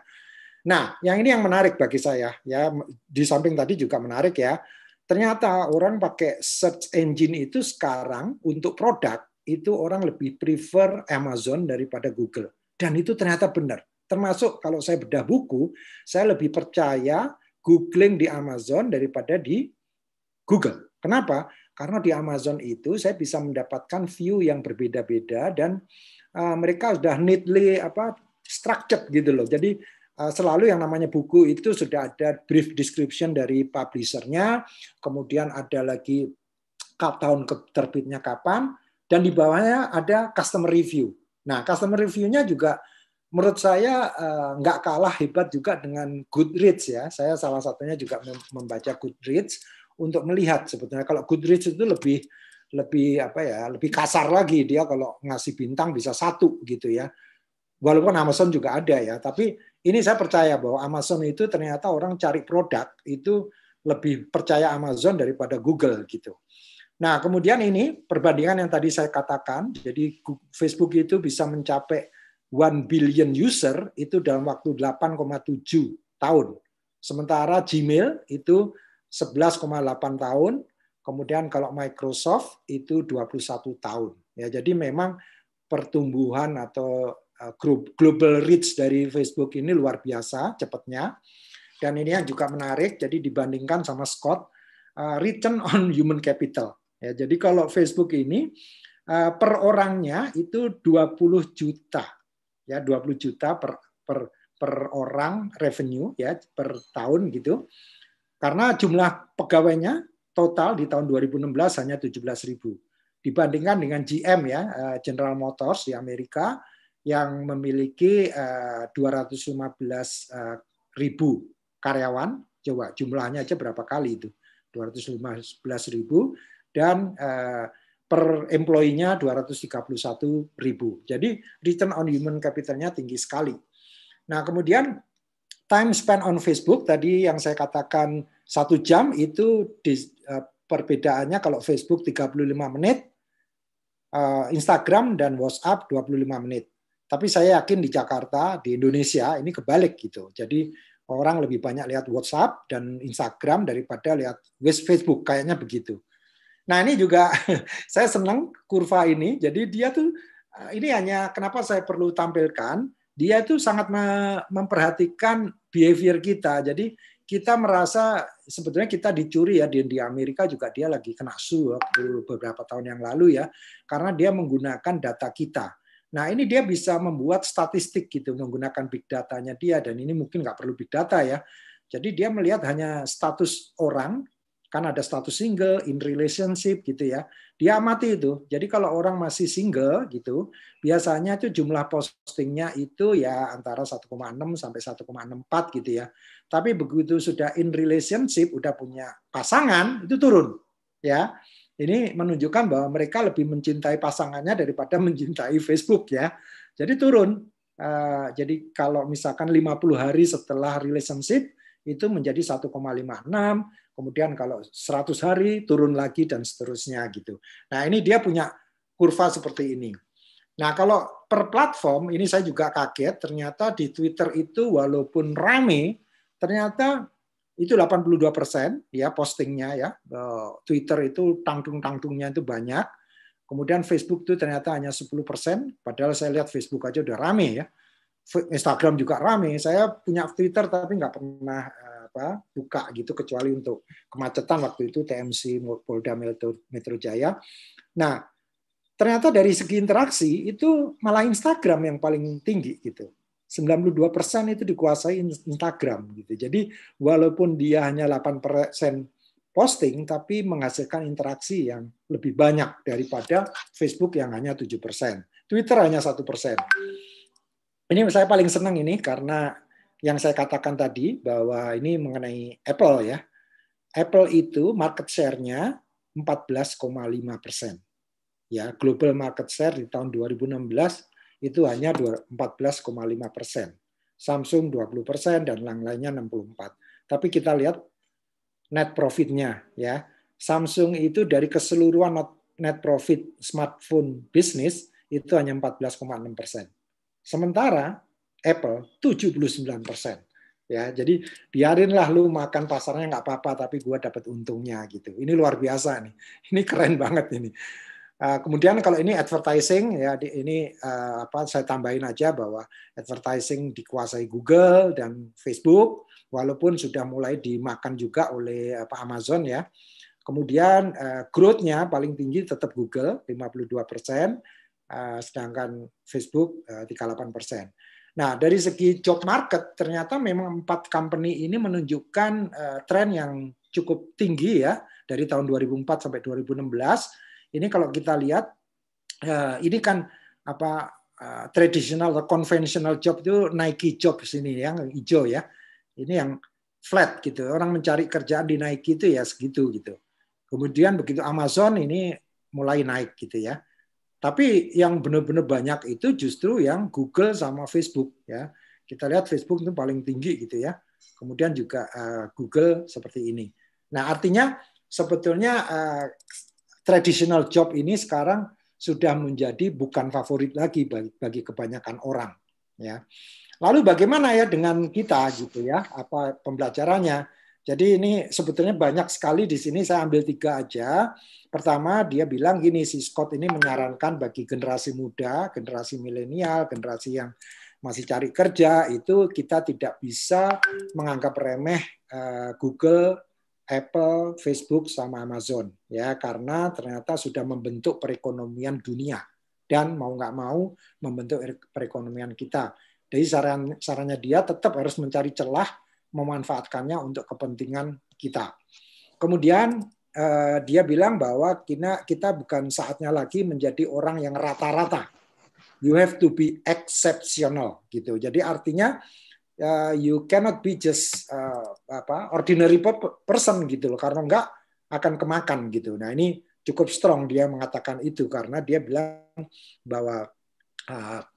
Nah, yang ini yang menarik bagi saya, ya di samping tadi juga menarik ya, ternyata orang pakai search engine itu sekarang untuk produk, itu orang lebih prefer Amazon daripada Google. Dan itu ternyata benar. Termasuk kalau saya bedah buku, saya lebih percaya googling di Amazon daripada di Google. Kenapa? Karena di Amazon itu saya bisa mendapatkan view yang berbeda-beda dan mereka sudah neatly structured gitu loh. Jadi selalu yang namanya buku itu sudah ada brief description dari publishernya, kemudian ada lagi tahun terbitnya kapan, dan di bawahnya ada customer review. Nah, customer review-nya juga menurut saya nggak kalah hebat juga dengan Goodreads ya. Saya salah satunya juga membaca Goodreads untuk melihat sebetulnya kalau Goodreads itu lebih kasar lagi, dia kalau ngasih bintang bisa 1 gitu ya. Walaupun Amazon juga ada ya, tapi ini saya percaya bahwa Amazon itu ternyata orang cari produk itu lebih percaya Amazon daripada Google gitu. Nah, kemudian ini perbandingan yang tadi saya katakan, jadi Facebook itu bisa mencapai 1 billion user itu dalam waktu 8,7 tahun. Sementara Gmail itu 11,8 tahun, kemudian kalau Microsoft itu 21 tahun. Ya, jadi memang pertumbuhan atau global reach dari Facebook ini luar biasa cepatnya. Dan ini yang juga menarik, jadi dibandingkan sama Scott, return on human capital. Ya, jadi kalau Facebook ini per orangnya itu 20 juta. Ya, 20 juta per orang revenue ya per tahun gitu. Karena jumlah pegawainya total di tahun 2016 hanya 17.000. Dibandingkan dengan GM ya, General Motors di Amerika yang memiliki 215.000 karyawan. Coba jumlahnya aja berapa kali itu? 215.000 dan per employee-nya 231.000. Jadi return on human capital-nya tinggi sekali. Nah, kemudian time spent on Facebook tadi yang saya katakan 1 jam itu perbedaannya kalau Facebook 35 menit, Instagram dan WhatsApp 25 menit. Tapi saya yakin di Jakarta, di Indonesia ini kebalik gitu. Jadi orang lebih banyak lihat WhatsApp dan Instagram daripada lihat Facebook, kayaknya begitu. Nah, ini juga saya senang kurva ini. Jadi dia tuh ini hanya kenapa saya perlu tampilkan, dia tuh sangat memperhatikan behavior kita. Jadi kita merasa sebetulnya kita dicuri ya, di Amerika juga dia lagi kena suap beberapa tahun yang lalu ya, karena dia menggunakan data kita. Nah, ini dia bisa membuat statistik gitu menggunakan big data-nya dia, dan ini mungkin nggak perlu big data ya. Jadi dia melihat hanya status orang kan ada status single, in relationship gitu ya. Dia amati itu. Jadi kalau orang masih single gitu, biasanya itu jumlah postingnya itu ya antara 1,6 sampai 1,64 gitu ya. Tapi begitu sudah in relationship, udah punya pasangan, itu turun. Ya. Ini menunjukkan bahwa mereka lebih mencintai pasangannya daripada mencintai Facebook ya. Jadi turun. Jadi kalau misalkan 50 hari setelah relationship itu menjadi 1,56, kemudian kalau 100 hari turun lagi dan seterusnya gitu. Nah, ini dia punya kurva seperti ini. Nah, kalau per platform ini saya juga kaget, ternyata di Twitter itu walaupun rame, ternyata itu 82% ya postingnya ya. Twitter itu tangtung-tangtungnya itu banyak. Kemudian Facebook itu ternyata hanya 10%, padahal saya lihat Facebook aja udah rame ya. Instagram juga rame. Saya punya Twitter tapi nggak pernah buka gitu kecuali untuk kemacetan waktu itu TMC Polda Metro Jaya. Nah, ternyata dari segi interaksi itu malah Instagram yang paling tinggi gitu. 92% itu dikuasai Instagram gitu. Jadi walaupun dia hanya 8% posting tapi menghasilkan interaksi yang lebih banyak daripada Facebook yang hanya 7%. Twitter hanya 1%. Ini saya paling senang ini karena yang saya katakan tadi bahwa ini mengenai Apple ya. Apple itu market share-nya 14,5%. Ya, global market share di tahun 2016 itu hanya 14,5%. Samsung 20% dan lain-lainnya 64%. Tapi kita lihat net profit-nya ya. Samsung itu dari keseluruhan net profit smartphone bisnis itu hanya 14,6%. Sementara Apple 79%. Ya, jadi biarinlah lu makan pasarnya nggak apa-apa, tapi gua dapat untungnya gitu. Ini luar biasa nih. Ini keren banget ini. Kemudian kalau ini advertising ya ini saya tambahin aja bahwa advertising dikuasai Google dan Facebook walaupun sudah mulai dimakan juga oleh Amazon ya. Kemudian growth-nya paling tinggi tetap Google 52%. Sedangkan Facebook 38%. Nah, dari segi job market ternyata memang 4 company ini menunjukkan tren yang cukup tinggi ya dari tahun 2004 sampai 2016. Ini kalau kita lihat ini kan traditional atau conventional job itu Nike job sini yang hijau ya. Ini yang flat gitu. Orang mencari kerjaan di Nike itu ya segitu gitu. Kemudian begitu Amazon ini mulai naik gitu ya. Tapi yang benar-benar banyak itu justru yang Google sama Facebook ya. Kita lihat Facebook itu paling tinggi gitu ya. Kemudian juga Google seperti ini. Nah, artinya sebetulnya traditional job ini sekarang sudah menjadi bukan favorit lagi bagi kebanyakan orang ya. Lalu bagaimana ya dengan kita gitu ya? Apa pembelajarannya? Jadi ini sebetulnya banyak sekali di sini, saya ambil 3 aja. Pertama, dia bilang gini, si Scott ini menyarankan bagi generasi muda, generasi milenial, generasi yang masih cari kerja, itu kita tidak bisa menganggap remeh Google, Apple, Facebook, sama Amazon. Ya, karena ternyata sudah membentuk perekonomian dunia. Dan mau nggak mau membentuk perekonomian kita. Jadi sarannya dia tetap harus mencari celah memanfaatkannya untuk kepentingan kita. Kemudian dia bilang bahwa kita bukan saatnya lagi menjadi orang yang rata-rata. You have to be exceptional gitu. Jadi artinya you cannot be just ordinary person gitu loh, karena enggak akan kemakan gitu. Nah, ini cukup strong dia mengatakan itu karena dia bilang bahwa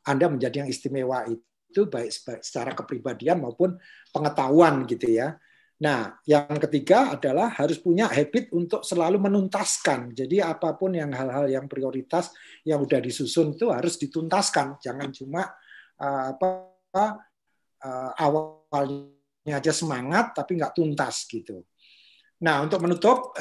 Anda menjadi yang istimewa itu baik secara kepribadian maupun pengetahuan gitu ya. Nah, yang ketiga adalah harus punya habit untuk selalu menuntaskan. Jadi apapun yang hal-hal yang prioritas yang udah disusun itu harus dituntaskan. Jangan cuma awalnya aja semangat tapi nggak tuntas gitu. Nah, untuk menutup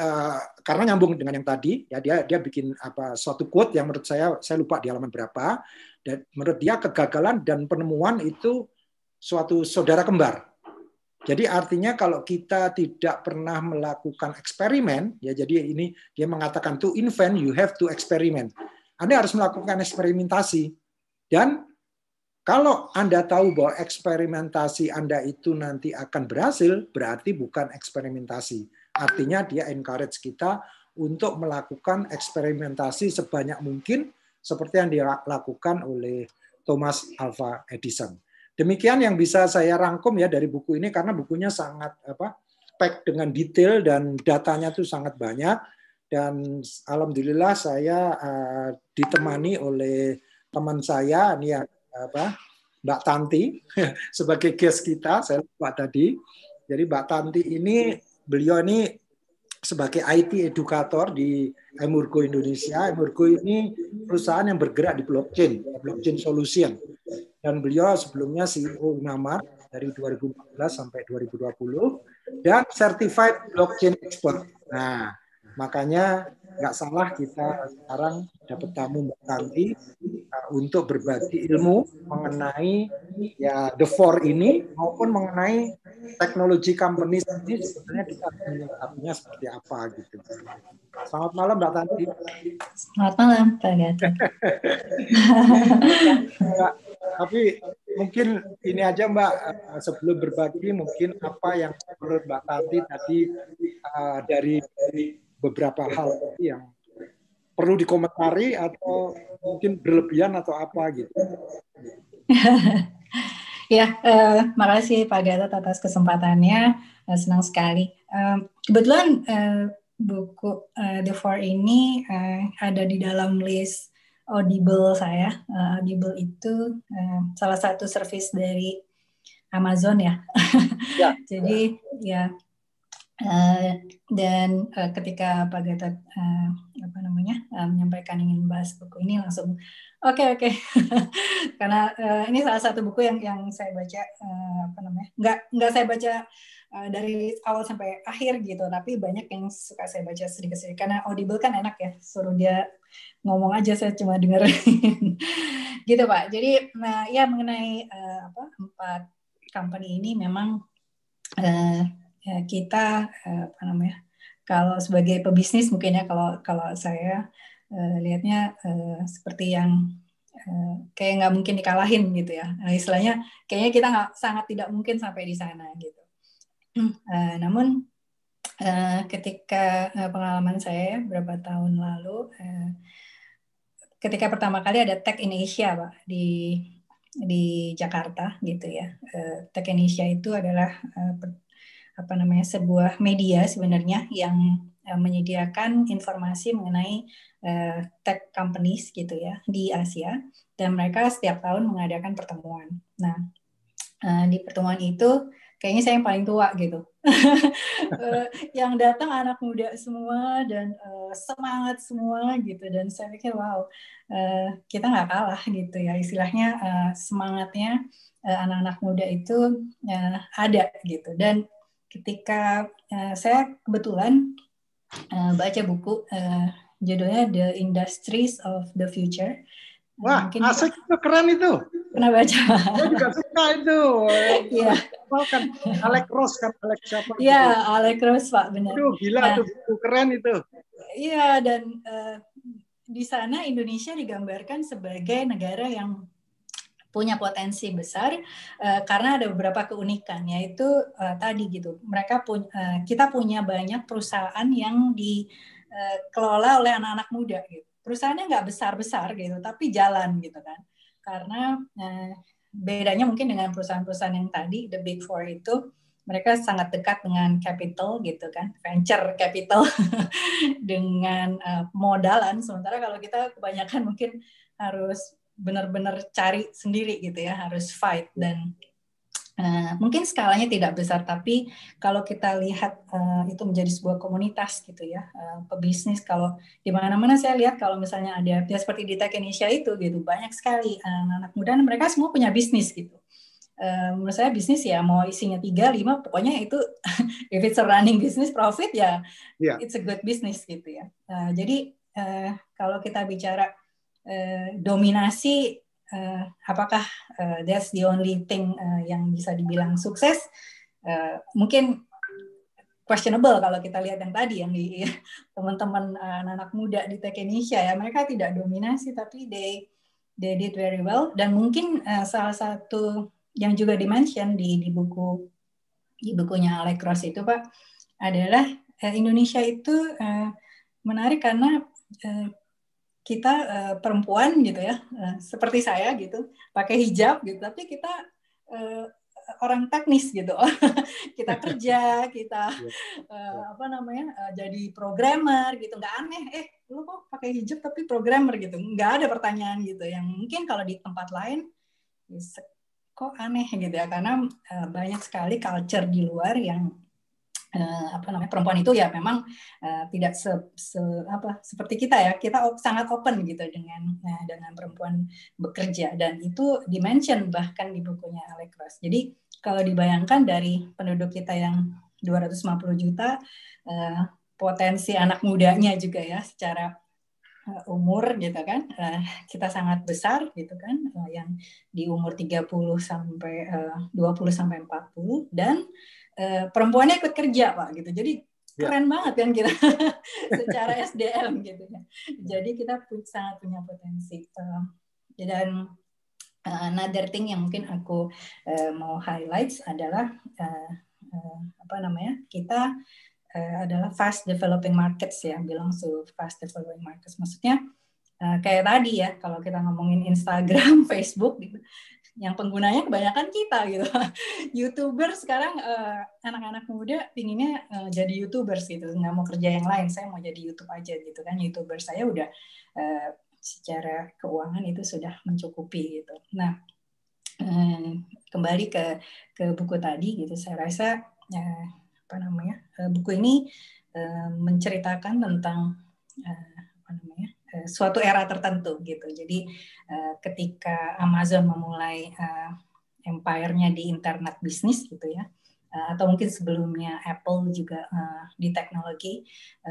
karena nyambung dengan yang tadi ya, dia bikin suatu quote yang menurut saya lupa di halaman berapa. Dan menurut dia kegagalan dan penemuan itu suatu saudara kembar. Jadi artinya kalau kita tidak pernah melakukan eksperimen, ya jadi ini dia mengatakan to invent you have to experiment. Anda harus melakukan eksperimentasi. Dan kalau Anda tahu bahwa eksperimentasi Anda itu nanti akan berhasil, berarti bukan eksperimentasi. Artinya dia encourage kita untuk melakukan eksperimentasi sebanyak mungkin seperti yang dilakukan oleh Thomas Alva Edison. Demikian yang bisa saya rangkum ya dari buku ini, karena bukunya sangat pack dengan detail dan datanya itu sangat banyak. Dan alhamdulillah saya ditemani oleh teman saya ini ya, Mbak Tanti sebagai guest kita. Saya lupa tadi. Jadi Mbak Tanti ini, beliau ini sebagai IT edukator di Emurgo Indonesia. Emurgo ini perusahaan yang bergerak di blockchain solution. Dan beliau sebelumnya CEO Unamar dari 2014 sampai 2020 dan certified blockchain expert. Nah, makanya nggak salah kita sekarang dapat tamu Mbak Tanti untuk berbagi ilmu mengenai ya The Four ini maupun mengenai teknologi company ini sebenarnya kita menyikapinya seperti apa gitu. Selamat malam Mbak Tanti. Selamat malam Pak Gatot. Tapi mungkin ini aja Mbak, sebelum berbagi mungkin apa yang menurut Mbak Tanti tadi dari beberapa hal yang perlu dikomentari atau mungkin berlebihan atau apa gitu. Ya, makasih Pak Gatot atas kesempatannya, senang sekali. Kebetulan buku The Four ini ada di dalam list Audible saya. Audible itu salah satu service dari Amazon ya. Ya. Jadi ya, dan ketika Pak Gatot menyampaikan ingin bahas buku ini, langsung oke. Karena ini salah satu buku yang saya baca, nggak saya baca dari awal sampai akhir gitu, tapi banyak yang suka saya baca sedikit-sedikit karena Audible kan enak ya, suruh dia ngomong aja, saya cuma dengerin gitu Pak. Jadi ya mengenai 4 company ini memang kita kalau sebagai pebisnis mungkin ya, kalau saya lihatnya seperti yang kayak nggak mungkin dikalahin gitu ya. Istilahnya kayaknya kita sangat tidak mungkin sampai di sana gitu. Namun ketika pengalaman saya beberapa tahun lalu, ketika pertama kali ada Tech in Asia Pak di Jakarta gitu ya. Tech in Asia itu adalah sebuah media sebenarnya yang menyediakan informasi mengenai tech companies gitu ya di Asia, dan mereka setiap tahun mengadakan pertemuan. Nah, di pertemuan itu kayaknya saya yang paling tua gitu. Yang datang anak muda semua dan semangat semua gitu, dan saya pikir wow, kita nggak kalah gitu ya, istilahnya semangatnya anak-anak muda itu ada gitu. Dan ketika saya kebetulan baca buku judulnya The Industries of the Future. Wah, mungkin asik itu, keren itu. Pernah baca? Saya juga suka itu. Iya. Kan Alex Ross kan, Alex siapa? Iya, Alex Ross Pak, benar. Itu gila tuh, buku keren itu. Iya, dan di sana Indonesia digambarkan sebagai negara yang punya potensi besar karena ada beberapa keunikan, yaitu tadi gitu, kita punya banyak perusahaan yang dikelola oleh anak-anak muda gitu. Perusahaannya nggak besar-besar gitu, tapi jalan gitu kan. Karena bedanya mungkin dengan perusahaan-perusahaan yang tadi, the Big Four itu, mereka sangat dekat dengan capital gitu kan, venture capital dengan modalan. Sementara kalau kita kebanyakan mungkin harus benar-benar cari sendiri gitu ya, harus fight. Dan mungkin skalanya tidak besar, tapi kalau kita lihat itu menjadi sebuah komunitas gitu ya, pebisnis. Kalau di mana-mana saya lihat kalau misalnya ada ya seperti di Tech Indonesia itu gitu, banyak sekali anak muda, mereka semua punya bisnis gitu. Menurut saya bisnis ya mau isinya 3, 5, pokoknya itu if it's a running business profit ya it's a good business gitu ya. Jadi kalau kita bicara dominasi, apakah that's the only thing yang bisa dibilang sukses? Mungkin questionable kalau kita lihat yang tadi, yang di teman-teman anak muda di Tech Indonesia ya, mereka tidak dominasi tapi they did very well. Dan mungkin salah satu yang juga dimention di bukunya Alex Ross itu Pak adalah Indonesia itu menarik karena kita perempuan gitu ya, seperti saya gitu, pakai hijab gitu, tapi kita orang teknis gitu. Kita kerja, kita jadi programmer gitu, nggak aneh. Lu kok pakai hijab tapi programmer gitu, nggak ada pertanyaan gitu. Yang mungkin kalau di tempat lain kok aneh gitu ya, karena banyak sekali culture di luar yang perempuan itu ya memang tidak seperti kita ya, kita sangat open gitu dengan perempuan bekerja, dan itu dimention bahkan di bukunya Alex Ross. Jadi kalau dibayangkan dari penduduk kita yang 250 juta, potensi anak mudanya juga ya secara umur gitu kan, kita sangat besar gitu kan, yang di umur 30 sampai 20 sampai 40, dan perempuannya ikut kerja Pak gitu. Jadi keren banget kan kita secara SDM gitu ya. Jadi kita sangat punya potensi. Dan another thing yang mungkin aku mau highlight adalah kita adalah fast developing markets ya, belong to fast developing markets. Maksudnya kayak tadi ya, kalau kita ngomongin Instagram, Facebook gitu, yang penggunanya kebanyakan kita gitu. YouTuber sekarang anak-anak muda pinginnya jadi YouTubers gitu, nggak mau kerja yang lain, saya mau jadi YouTube aja gitu kan. YouTuber saya udah secara keuangan itu sudah mencukupi gitu. Nah, kembali ke buku tadi gitu, saya rasa buku ini menceritakan tentang suatu era tertentu gitu. Jadi ketika Amazon memulai empire-nya di internet bisnis gitu ya, atau mungkin sebelumnya Apple juga di teknologi,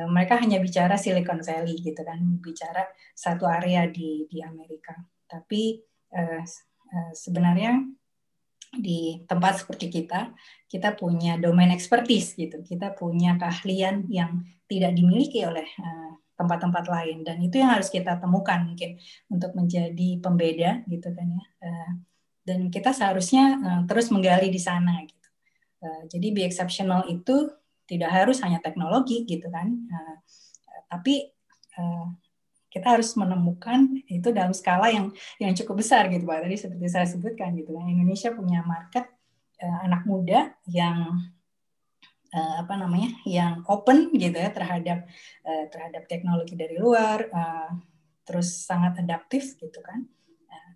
mereka hanya bicara Silicon Valley gitu kan, bicara satu area di Amerika. Tapi sebenarnya di tempat seperti kita punya domain expertise gitu, kita punya keahlian yang tidak dimiliki oleh tempat-tempat lain, dan itu yang harus kita temukan mungkin untuk menjadi pembeda gitu kan ya, dan kita seharusnya terus menggali di sana gitu. Jadi be exceptional itu tidak harus hanya teknologi gitu kan, tapi kita harus menemukan itu dalam skala yang cukup besar gitu Pak. Tadi seperti saya sebutkan gitu kan, Indonesia punya market anak muda yang yang open gitu ya terhadap teknologi dari luar, terus sangat adaptif gitu kan.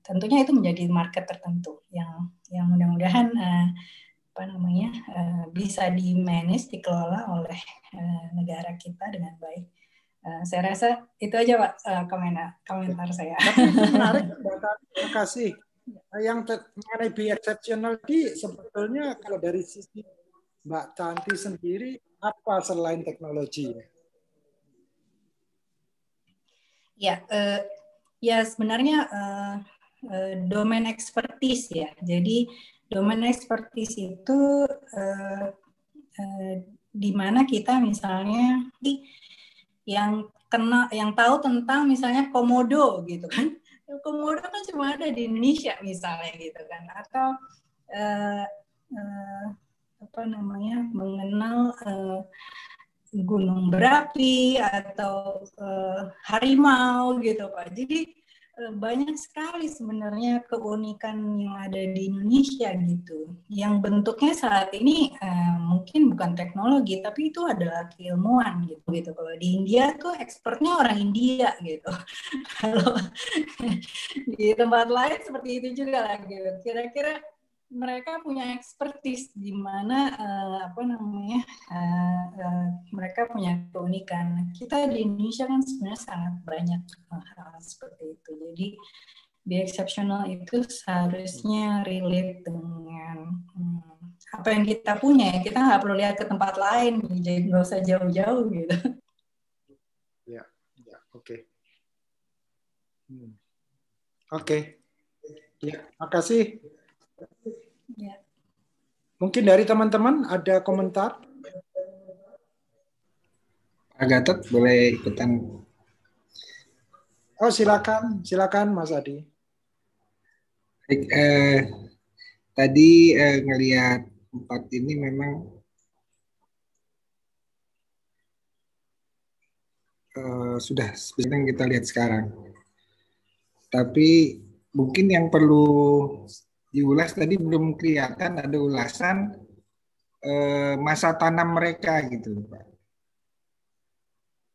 Tentunya itu menjadi market tertentu yang mudah-mudahan bisa di-manage, dikelola oleh negara kita dengan baik. Saya rasa itu aja Pak komentar saya. Menarik, terima kasih. Yang mengenai be exceptional tadi sebetulnya kalau dari sisi Mbak Tanti sendiri apa selain teknologi? Ya, sebenarnya domain expertise ya. Jadi domain expertise itu di mana kita misalnya yang tahu tentang misalnya komodo gitu kan. Komodo kan cuma ada di Indonesia misalnya gitu kan, atau mengenal gunung berapi atau harimau gitu Pak. Jadi banyak sekali sebenarnya keunikan yang ada di Indonesia gitu, yang bentuknya saat ini mungkin bukan teknologi tapi itu adalah keilmuan gitu. Kalau di India tuh expertnya orang India gitu. Kalau di tempat lain seperti itu juga lah gitu. Kira-kira mereka punya expertise di mana mereka punya keunikan. Kita di Indonesia kan sebenarnya sangat banyak hal seperti itu. Jadi be exceptional itu seharusnya relate dengan apa yang kita punya. Kita nggak perlu lihat ke tempat lain, jadi nggak usah jauh-jauh gitu. Ya, oke. Oke. Ya, makasih. Ya. Mungkin dari teman-teman ada komentar? Pak Gatot boleh ikutan. Oh, silakan Mas Adi. Baik, tadi ngelihat 4 ini memang sudah seperti yang kita lihat sekarang. Tapi mungkin yang perlu diulas tadi belum kelihatan ada ulasan masa tanam mereka gitu, Pak.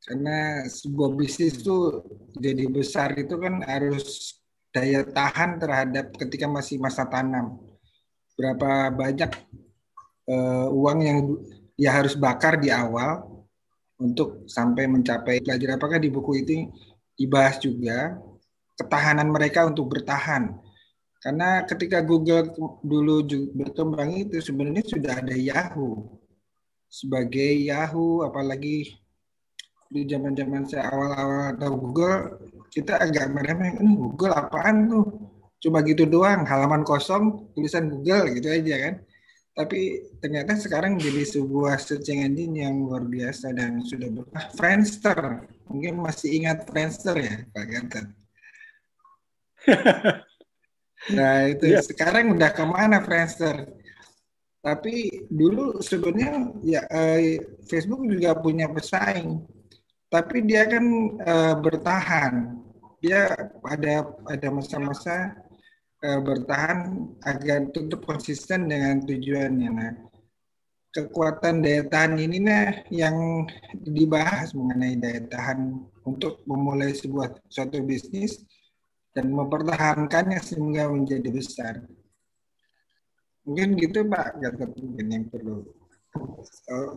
Karena sebuah bisnis itu jadi besar itu kan harus daya tahan terhadap ketika masih masa tanam. Berapa banyak uang yang ya harus bakar di awal untuk sampai mencapai pelajaran. Apakah di buku itu dibahas juga ketahanan mereka untuk bertahan? Karena ketika Google dulu berkembang itu sebenarnya sudah ada Yahoo. Sebagai Yahoo, apalagi di zaman-zaman saya awal-awal tahu Google, kita agak meremeh, Google apaan tuh? Cuma gitu doang, halaman kosong, tulisan Google gitu aja kan. Tapi ternyata sekarang jadi sebuah searching engine yang luar biasa dan sudah Friendster. Mungkin masih ingat Friendster ya, Pak Gatot. Nah itu sekarang udah kemana Friendster? Tapi dulu sebenarnya ya Facebook juga punya pesaing. Tapi dia kan bertahan. Dia ada masa-masa bertahan agar tetap konsisten dengan tujuannya. Nah, kekuatan daya tahan ini yang dibahas mengenai daya tahan untuk memulai suatu bisnis dan mempertahankannya sehingga menjadi besar. Mungkin gitu Pak Gatot, mungkin yang perlu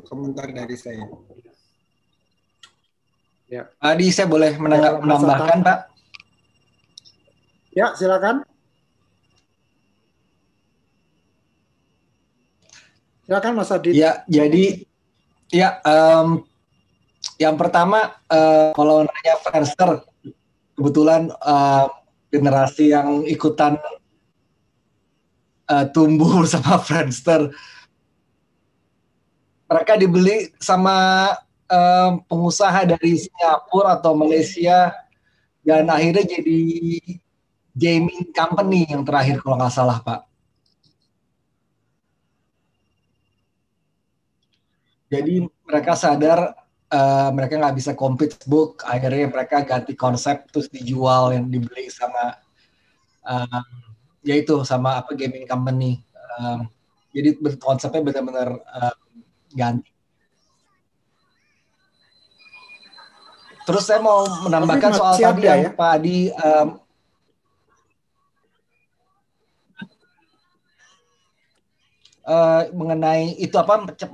komentar dari saya. Ya. Adi, saya boleh menambahkan Pak? Ya, silakan. Silakan Mas Adit. Ya, jadi ya yang pertama kalau nanya Friendster, kebetulan generasi yang ikutan tumbuh sama Friendster, mereka dibeli sama pengusaha dari Singapura atau Malaysia dan akhirnya jadi gaming company yang terakhir kalau nggak salah Pak. Jadi mereka sadar mereka nggak bisa compete book, akhirnya mereka ganti konsep terus dijual yang dibeli sama yaitu sama gaming company. Jadi konsepnya benar-benar ganti. Terus saya mau menambahkan soal tadi yang Pak Adi mengenai itu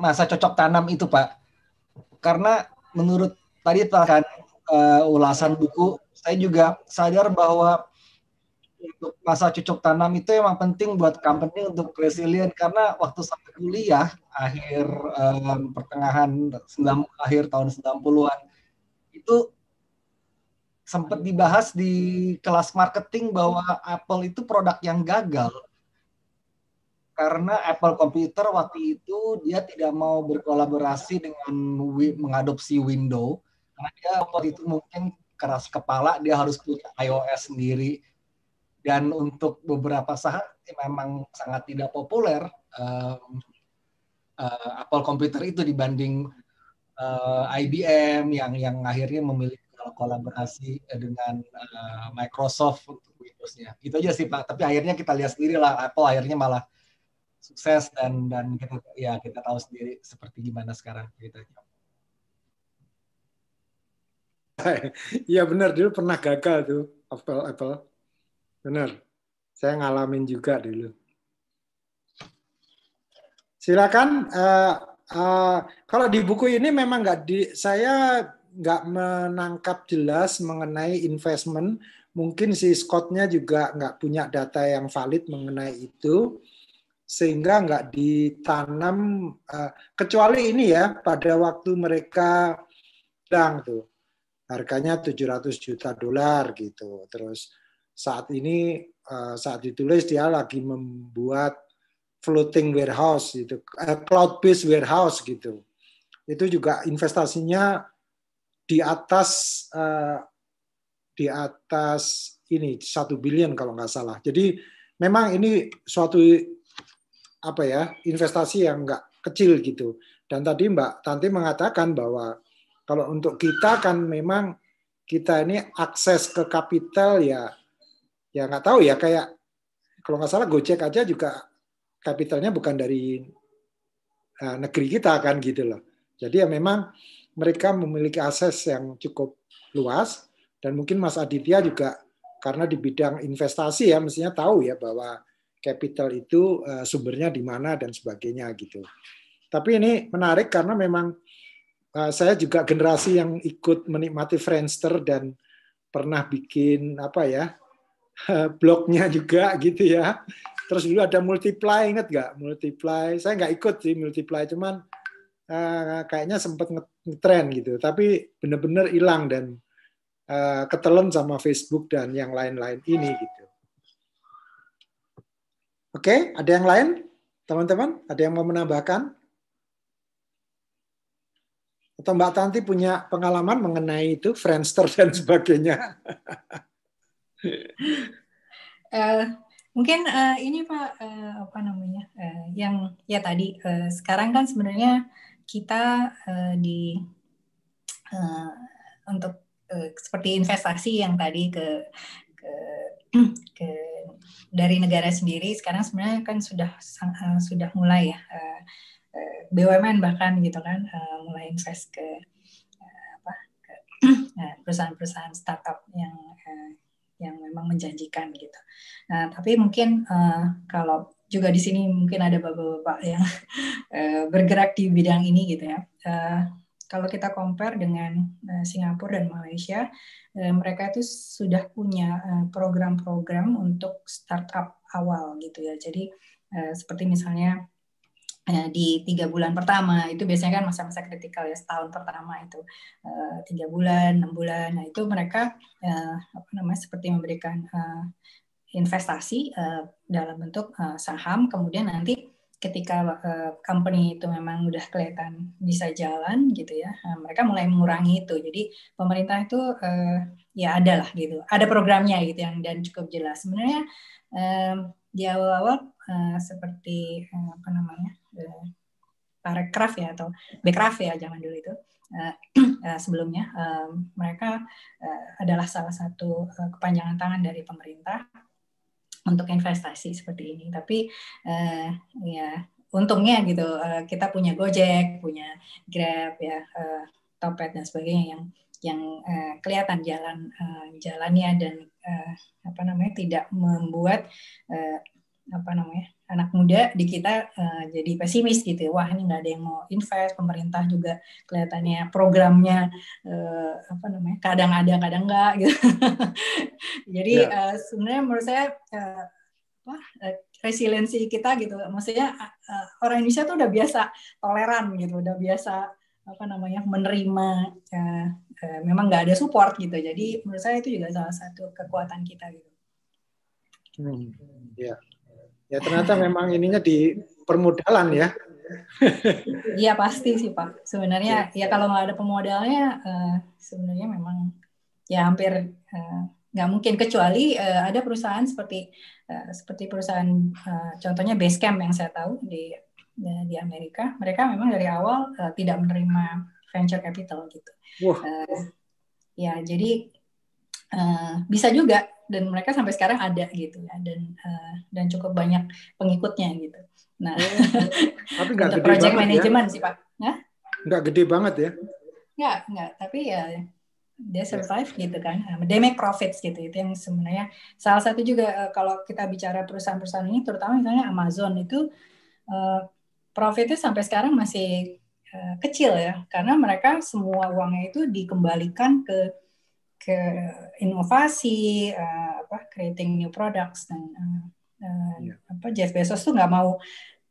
masa cocok tanam itu Pak, karena menurut tadi kan ulasan buku, saya juga sadar bahwa untuk masa cocok tanam itu emang penting buat company untuk resilient, karena waktu sampai kuliah akhir akhir tahun 90-an itu sempat dibahas di kelas marketing bahwa Apple itu produk yang gagal. Karena Apple Computer waktu itu dia tidak mau berkolaborasi dengan mengadopsi Windows, karena dia waktu itu mungkin keras kepala, dia harus punya iOS sendiri, dan untuk beberapa saat memang sangat tidak populer Apple Computer itu dibanding IBM yang akhirnya memiliki kolaborasi dengan Microsoft untuk Windows-nya. Itu aja sih Pak, tapi akhirnya kita lihat sendiri lah, Apple akhirnya malah sukses dan kita tahu sendiri seperti gimana sekarang ceritanya. Iya benar, dulu pernah gagal tuh Apple. Benar. Saya ngalamin juga dulu. Silakan. Kalau di buku ini memang saya nggak menangkap jelas mengenai investment. Mungkin si Scott-nya juga nggak punya data yang valid mengenai itu, sehingga nggak ditanam, kecuali ini ya, pada waktu mereka bilang tuh harganya $700 juta gitu. Terus saat ini, saat ditulis dia lagi membuat floating warehouse gitu, cloud-based warehouse gitu. Itu juga investasinya di atas ini 1 billion kalau nggak salah. Jadi memang ini suatu investasi yang nggak kecil gitu. Dan tadi Mbak Tanti mengatakan bahwa Kalau untuk kita kan memang kita ini akses ke kapital ya nggak tahu ya, kayak kalau nggak salah Gojek aja juga kapitalnya bukan dari negeri kita kan gitu loh. Jadi ya memang mereka memiliki akses yang cukup luas, dan mungkin Mas Aditya juga karena di bidang investasi ya mestinya tahu ya bahwa capital itu sumbernya di mana dan sebagainya gitu. Tapi ini menarik karena memang saya juga generasi yang ikut menikmati Friendster dan pernah bikin blognya juga gitu ya. Terus dulu ada Multiply, ingat nggak Multiply? Saya nggak ikut sih Multiply, cuman kayaknya sempat ngetren gitu. Tapi benar-benar hilang dan ketelan sama Facebook dan yang lain-lain ini gitu. Oke, ada yang lain? Teman-teman, ada yang mau menambahkan? Atau Mbak Tanti punya pengalaman mengenai itu, Friendster dan sebagainya? Mungkin ini Pak, yang ya tadi sekarang kan sebenarnya kita untuk seperti investasi yang tadi ke dari negara sendiri, sekarang sebenarnya kan sudah mulai ya, BUMN bahkan gitu kan mulai invest ke perusahaan-perusahaan startup yang memang menjanjikan gitu. Nah, tapi mungkin kalau juga di sini mungkin ada bapak-bapak yang bergerak di bidang ini gitu ya. Kalau kita compare dengan Singapura dan Malaysia, mereka itu sudah punya program-program untuk startup awal gitu ya. Jadi seperti misalnya di 3 bulan pertama itu biasanya kan masa-masa kritikal ya, setahun pertama itu 3 bulan, 6 bulan. Nah itu mereka seperti memberikan investasi dalam bentuk saham, kemudian nanti ketika company itu memang udah kelihatan bisa jalan gitu ya, mereka mulai mengurangi itu. Jadi pemerintah itu ya ada lah gitu, ada programnya gitu yang dan cukup jelas. Sebenarnya di awal-awal seperti Parekraf ya atau Bekraf ya zaman dulu itu sebelumnya mereka adalah salah satu kepanjangan tangan dari pemerintah untuk investasi seperti ini. Tapi ya untungnya gitu kita punya Gojek, punya Grab ya, Topet dan sebagainya yang kelihatan jalannya dan tidak membuat anak muda di kita jadi pesimis gitu. Wah ini nggak ada yang mau invest, pemerintah juga kelihatannya programnya kadang ada kadang enggak gitu. Jadi sebenarnya menurut saya resiliensi kita gitu, maksudnya orang Indonesia tuh udah biasa toleran gitu, udah biasa menerima memang nggak ada support gitu. Jadi menurut saya itu juga salah satu kekuatan kita gitu. Ya ternyata memang ininya di permodalan ya. Iya pasti sih Pak. Sebenarnya ya kalau nggak ada pemodalnya sebenarnya memang ya hampir nggak mungkin, kecuali ada perusahaan seperti perusahaan contohnya Basecamp yang saya tahu di Amerika, mereka memang dari awal tidak menerima venture capital gitu. Ya jadi bisa juga, dan mereka sampai sekarang ada gitu ya, dan cukup banyak pengikutnya gitu. Nah, tapi nggak untuk gede project banget management ya? sih Pak. Nggak gede banget ya? Nggak, tapi ya dia survive gitu kan. They make profits gitu. Itu yang sebenarnya salah satu juga kalau kita bicara perusahaan-perusahaan ini, terutama misalnya Amazon itu profitnya sampai sekarang masih kecil ya, karena mereka semua uangnya itu dikembalikan ke inovasi, creating new products, dan Jeff Bezos tuh nggak mau,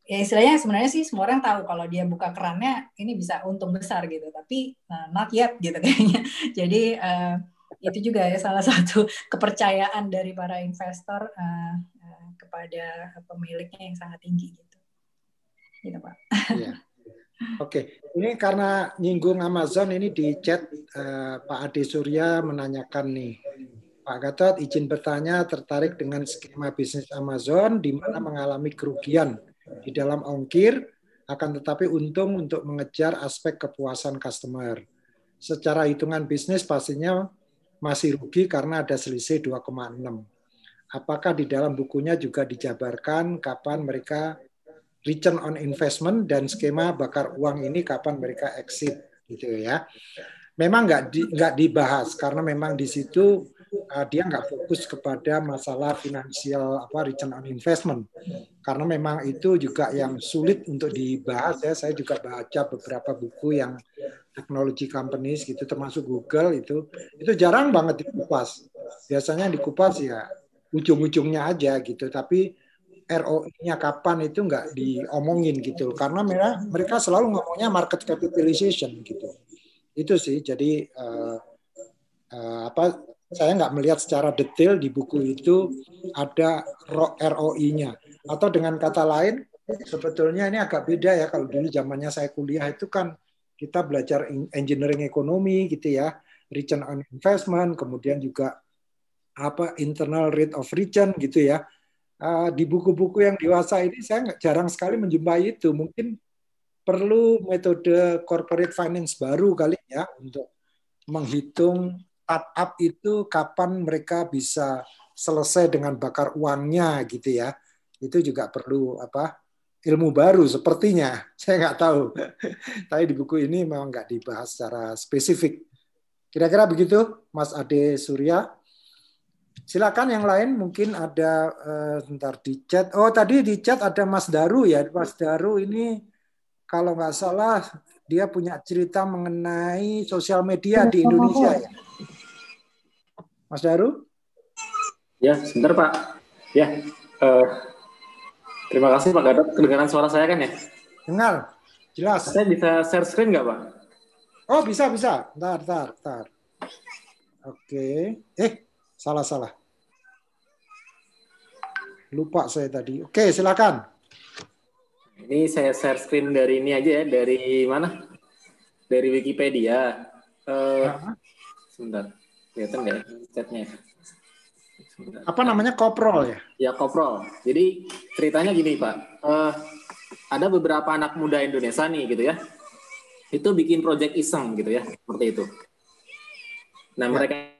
ya istilahnya sebenarnya sih semua orang tahu kalau dia buka kerannya ini bisa untung besar gitu, tapi not yet gitu kayaknya. Jadi itu juga ya salah satu kepercayaan dari para investor kepada pemiliknya yang sangat tinggi gitu Pak. Iya. Oke, ini karena nyinggung Amazon, ini di chat Pak Ade Surya menanyakan nih, Pak Gatot izin bertanya, tertarik dengan skema bisnis Amazon di mana mengalami kerugian di dalam ongkir, akan tetapi untung untuk mengejar aspek kepuasan customer. secara hitungan bisnis pastinya masih rugi karena ada selisih 2,6. Apakah di dalam bukunya juga dijabarkan kapan mereka return on investment dan skema bakar uang ini kapan mereka exit gitu ya. Memang nggak dibahas karena memang di situ dia nggak fokus kepada masalah finansial return on investment karena memang itu juga yang sulit untuk dibahas ya. Saya juga baca beberapa buku yang technology companies gitu termasuk Google itu jarang banget dikupas. Biasanya dikupas ya ujung-ujungnya aja gitu, tapi ROI-nya kapan itu nggak diomongin gitu karena mereka selalu ngomongnya market capitalization gitu. Itu sih, jadi saya nggak melihat secara detail di buku itu ada ROI-nya. Atau dengan kata lain, sebetulnya ini agak beda ya. Kalau dulu zamannya saya kuliah itu kan kita belajar engineering ekonomi gitu ya, return on investment, kemudian juga internal rate of return gitu ya. Di buku-buku yang dewasa ini saya jarang sekali menjumpai itu. Mungkin perlu metode corporate finance baru kali ya untuk menghitung startup itu kapan mereka bisa selesai dengan bakar uangnya gitu ya. Itu juga perlu ilmu baru sepertinya. Saya nggak tahu. Tapi di buku ini memang nggak dibahas secara spesifik. Kira-kira begitu, Mas Ade Surya. Silakan yang lain, mungkin ada sebentar di chat. Oh, tadi di chat ada Mas Daru ya. Mas Daru ini kalau nggak salah dia punya cerita mengenai sosial media di Indonesia ya. Mas Daru? Ya, sebentar Pak. Ya, terima kasih Pak Gadot. Kedengaran suara saya kan ya? Dengar, jelas. Saya bisa share screen nggak Pak? Oh, bisa. Ntar. Oke. Salah. Lupa saya tadi. Oke, silakan. Ini saya share screen dari ini aja ya, dari mana? Dari Wikipedia. Sebentar, kelihatan nggak ya chatnya? Apa namanya, Koprol ya? Ya, Koprol. Jadi ceritanya gini Pak, ada beberapa anak muda Indonesia nih gitu ya, itu bikin project iseng gitu ya, seperti itu. Nah mereka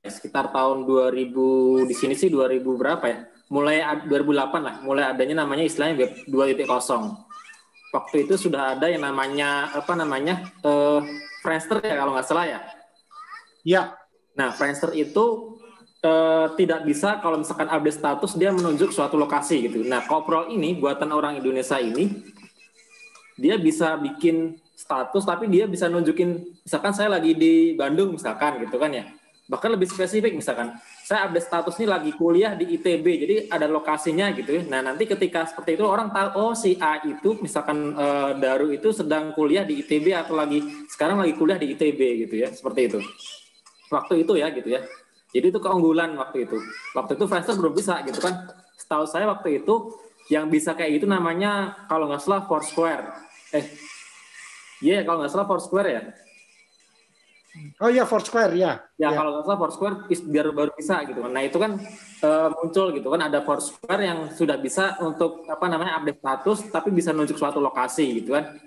sekitar tahun 2000 di sini sih 2000 berapa ya? Mulai 2008 lah, mulai adanya namanya istilahnya Web 2.0. Waktu itu sudah ada yang namanya Friendster ya kalau nggak salah ya. Ya. Nah Friendster itu tidak bisa kalau misalkan update status dia menunjuk suatu lokasi gitu. Nah Koprol ini buatan orang Indonesia ini dia bisa bikin status tapi dia bisa nunjukin misalkan saya lagi di Bandung misalkan gitu kan ya. Bahkan lebih spesifik misalkan saya update status ini lagi kuliah di ITB jadi ada lokasinya gitu ya. Nah nanti ketika seperti itu orang tahu oh si A itu misalkan Daru itu sedang kuliah di ITB atau sekarang lagi kuliah di ITB gitu ya, seperti itu waktu itu ya gitu ya. Jadi itu keunggulan waktu itu Friendster belum bisa gitu kan. Setahu saya waktu itu yang bisa kayak gitu namanya kalau nggak salah Foursquare kalau nggak salah Foursquare ya. Oh iya, Foursquare ya. Ya kalau nggak salah Foursquare baru bisa gitu. Nah itu kan muncul gitu kan ada Foursquare yang sudah bisa untuk update status tapi bisa nunjuk suatu lokasi gitu kan.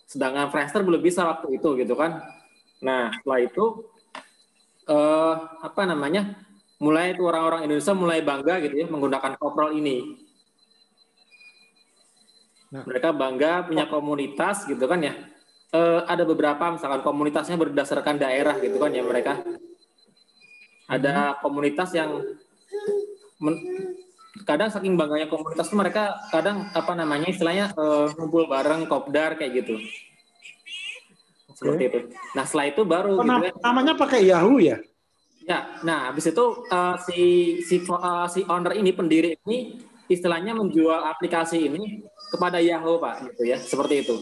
Sedangkan Friendster belum bisa waktu itu gitu kan. Nah setelah itu mulai itu orang-orang Indonesia mulai bangga gitu ya menggunakan Koprol ini. Nah. Mereka bangga punya komunitas gitu kan ya. Ada beberapa misalkan komunitasnya berdasarkan daerah gitu kan ya mereka. Ada komunitas yang kadang saking bangganya komunitas itu mereka kadang istilahnya ngumpul bareng kopdar kayak gitu. Seperti itu. Nah setelah itu baru gitu ya. Namanya pakai Yahoo ya? Ya, nah habis itu si owner ini pendiri ini istilahnya menjual aplikasi ini kepada Yahoo Pak gitu ya, seperti itu.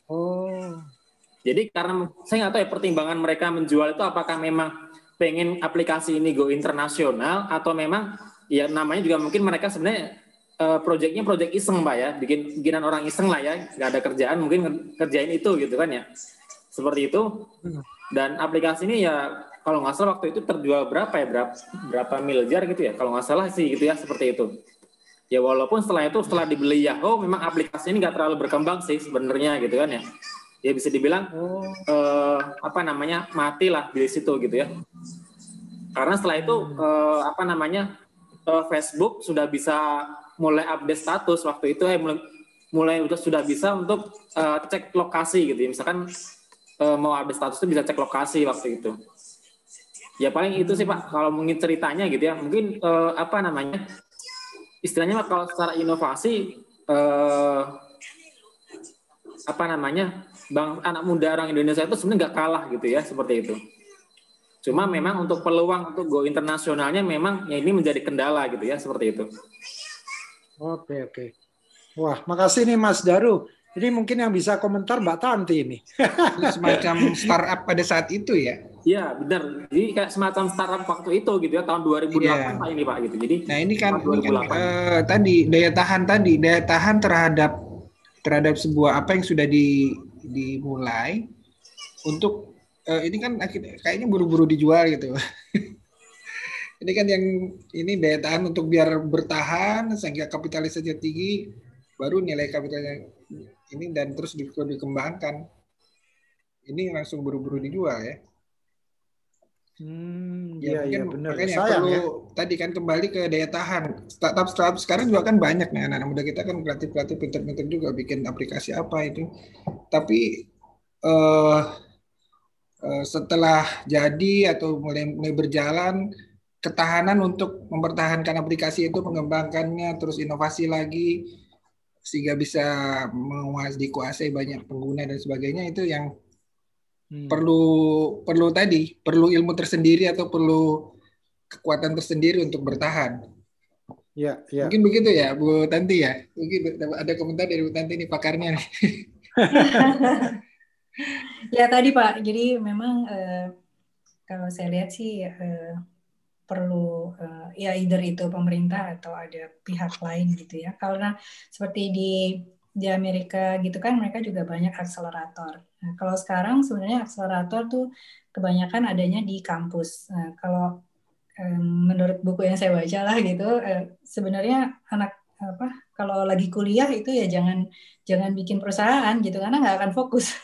Oh. Jadi karena saya nggak tahu ya pertimbangan mereka menjual itu apakah memang pengen aplikasi ini go internasional atau memang ya namanya juga mungkin mereka sebenarnya project iseng Pak ya, bikinan orang iseng lah ya, nggak ada kerjaan mungkin kerjain itu gitu kan ya, seperti itu. Dan aplikasi ini ya kalau nggak salah waktu itu terjual berapa miliar gitu ya, kalau nggak salah sih gitu ya, seperti itu. Ya walaupun setelah dibeli Yahoo memang aplikasi ini nggak terlalu berkembang sih sebenarnya gitu kan ya. Ya bisa dibilang mati lah di situ gitu ya. Karena setelah itu Facebook sudah bisa mulai update status waktu itu mulai sudah bisa untuk cek lokasi gitu ya. Misalkan mau update status itu bisa cek lokasi waktu itu. Ya paling itu sih Pak kalau mungkin ceritanya gitu ya. Mungkin istilahnya kalau secara inovasi anak muda orang Indonesia itu sebenarnya nggak kalah gitu ya seperti itu. Cuma memang untuk peluang untuk go internasionalnya memang ya ini menjadi kendala gitu ya seperti itu. Oke. Wah, makasih nih Mas Daru. Ini mungkin yang bisa komentar Mbak Tanti ini. Semacam startup pada saat itu ya? Iya, benar. Jadi kayak semacam startup waktu itu gitu ya, tahun 2008 Pak ini Pak gitu. Jadi nah ini kan tadi daya tahan terhadap sebuah apa yang sudah dimulai untuk ini kan kayaknya buru-buru dijual gitu. Ini kan ini daya tahan untuk biar bertahan sehingga kapitalisasinya tinggi, baru nilai kapitalnya ini dan terus dikembangkan. Ini langsung buru-buru dijual ya. Iya benar. Makanya perlu tadi kan kembali ke daya tahan. Startup sekarang juga kan banyak nih anak-anak muda kita kan kreatif, pinter-pinter juga bikin aplikasi apa itu. Tapi setelah jadi atau mulai berjalan, ketahanan untuk mempertahankan aplikasi itu, mengembangkannya, terus inovasi lagi sehingga bisa dikuasai banyak pengguna dan sebagainya, itu yang perlu ilmu tersendiri atau perlu kekuatan tersendiri untuk bertahan. Ya. Mungkin begitu ya Bu Tanti ya. Mungkin ada komentar dari Bu Tanti nih pakarnya nih. Ya tadi Pak, jadi memang kalau saya lihat sih perlu ya either itu pemerintah atau ada pihak lain gitu ya. Karena seperti di Amerika gitu kan mereka juga banyak akselerator. Nah, kalau sekarang sebenarnya akselerator tuh kebanyakan adanya di kampus. Nah, kalau menurut buku yang saya baca lah gitu, sebenarnya kalau lagi kuliah itu ya jangan bikin perusahaan gitu karena nggak akan fokus.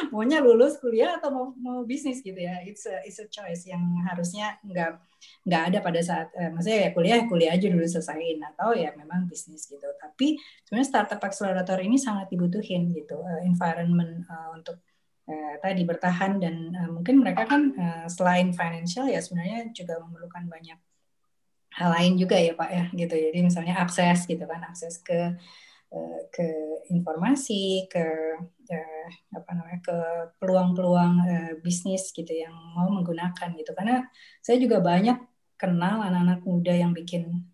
Maunya lulus kuliah atau mau bisnis gitu ya. It's a choice yang harusnya nggak ada pada saat maksudnya ya kuliah aja dulu selesaiin atau ya memang bisnis gitu. Tapi sebenarnya startup accelerator ini sangat dibutuhin gitu environment untuk tadi bertahan dan mungkin mereka kan selain financial ya sebenarnya juga memerlukan banyak hal lain juga ya Pak ya gitu. Jadi misalnya akses gitu kan, akses ke informasi, ke peluang-peluang bisnis gitu yang mau menggunakan gitu. Karena saya juga banyak kenal anak-anak muda yang bikin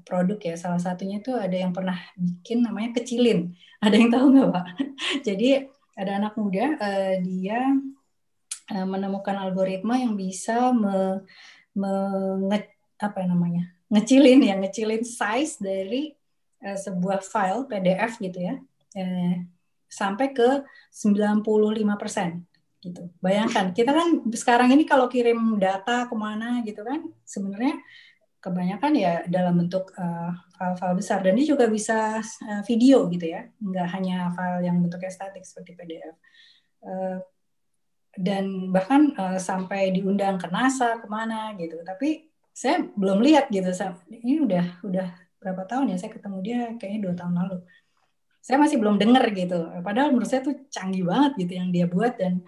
produk ya. Salah satunya itu ada yang pernah bikin namanya Kecilin. Ada yang tahu nggak Pak? Jadi ada anak muda dia menemukan algoritma yang bisa ngecilin size dari sebuah file PDF gitu ya sampai ke 95% gitu. Bayangkan kita kan sekarang ini kalau kirim data kemana gitu kan sebenarnya kebanyakan ya dalam bentuk file-file besar dan dia juga bisa video gitu ya, nggak hanya file yang bentuknya statik seperti PDF. Dan bahkan sampai diundang ke NASA kemana gitu. Tapi saya belum lihat gitu. Ini udah berapa tahun ya saya ketemu dia kayaknya 2 tahun lalu. Saya masih belum dengar gitu. Padahal menurut saya tuh canggih banget gitu yang dia buat dan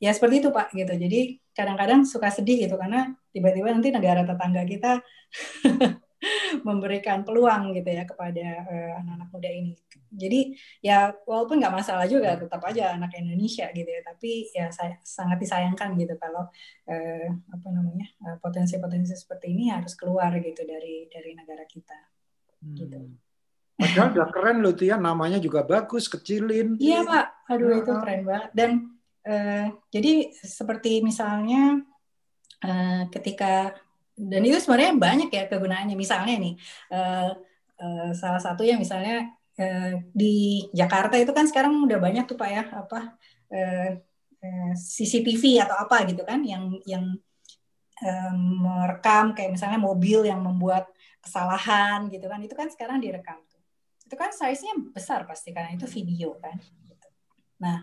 ya seperti itu Pak gitu. Jadi kadang-kadang suka sedih gitu karena tiba-tiba nanti negara tetangga kita memberikan peluang gitu ya kepada anak-anak muda ini. Jadi ya walaupun nggak masalah juga tetap aja anak Indonesia gitu ya. Tapi ya sangat disayangkan gitu kalau potensi-potensi seperti ini harus keluar gitu dari negara kita. Gitu. Padahal udah keren loh tuh ya, namanya juga bagus, Kecilin. Iya Pak, aduh itu keren banget. Dan jadi seperti misalnya ketika dan itu sebenarnya banyak ya kegunaannya. Misalnya nih salah satunya misalnya di Jakarta itu kan sekarang udah banyak tuh Pak ya CCTV atau apa gitu kan yang merekam kayak misalnya mobil yang membuat kesalahan gitu kan itu kan sekarang direkam tuh. Itu kan size-nya besar pasti karena itu video kan. Gitu. Nah,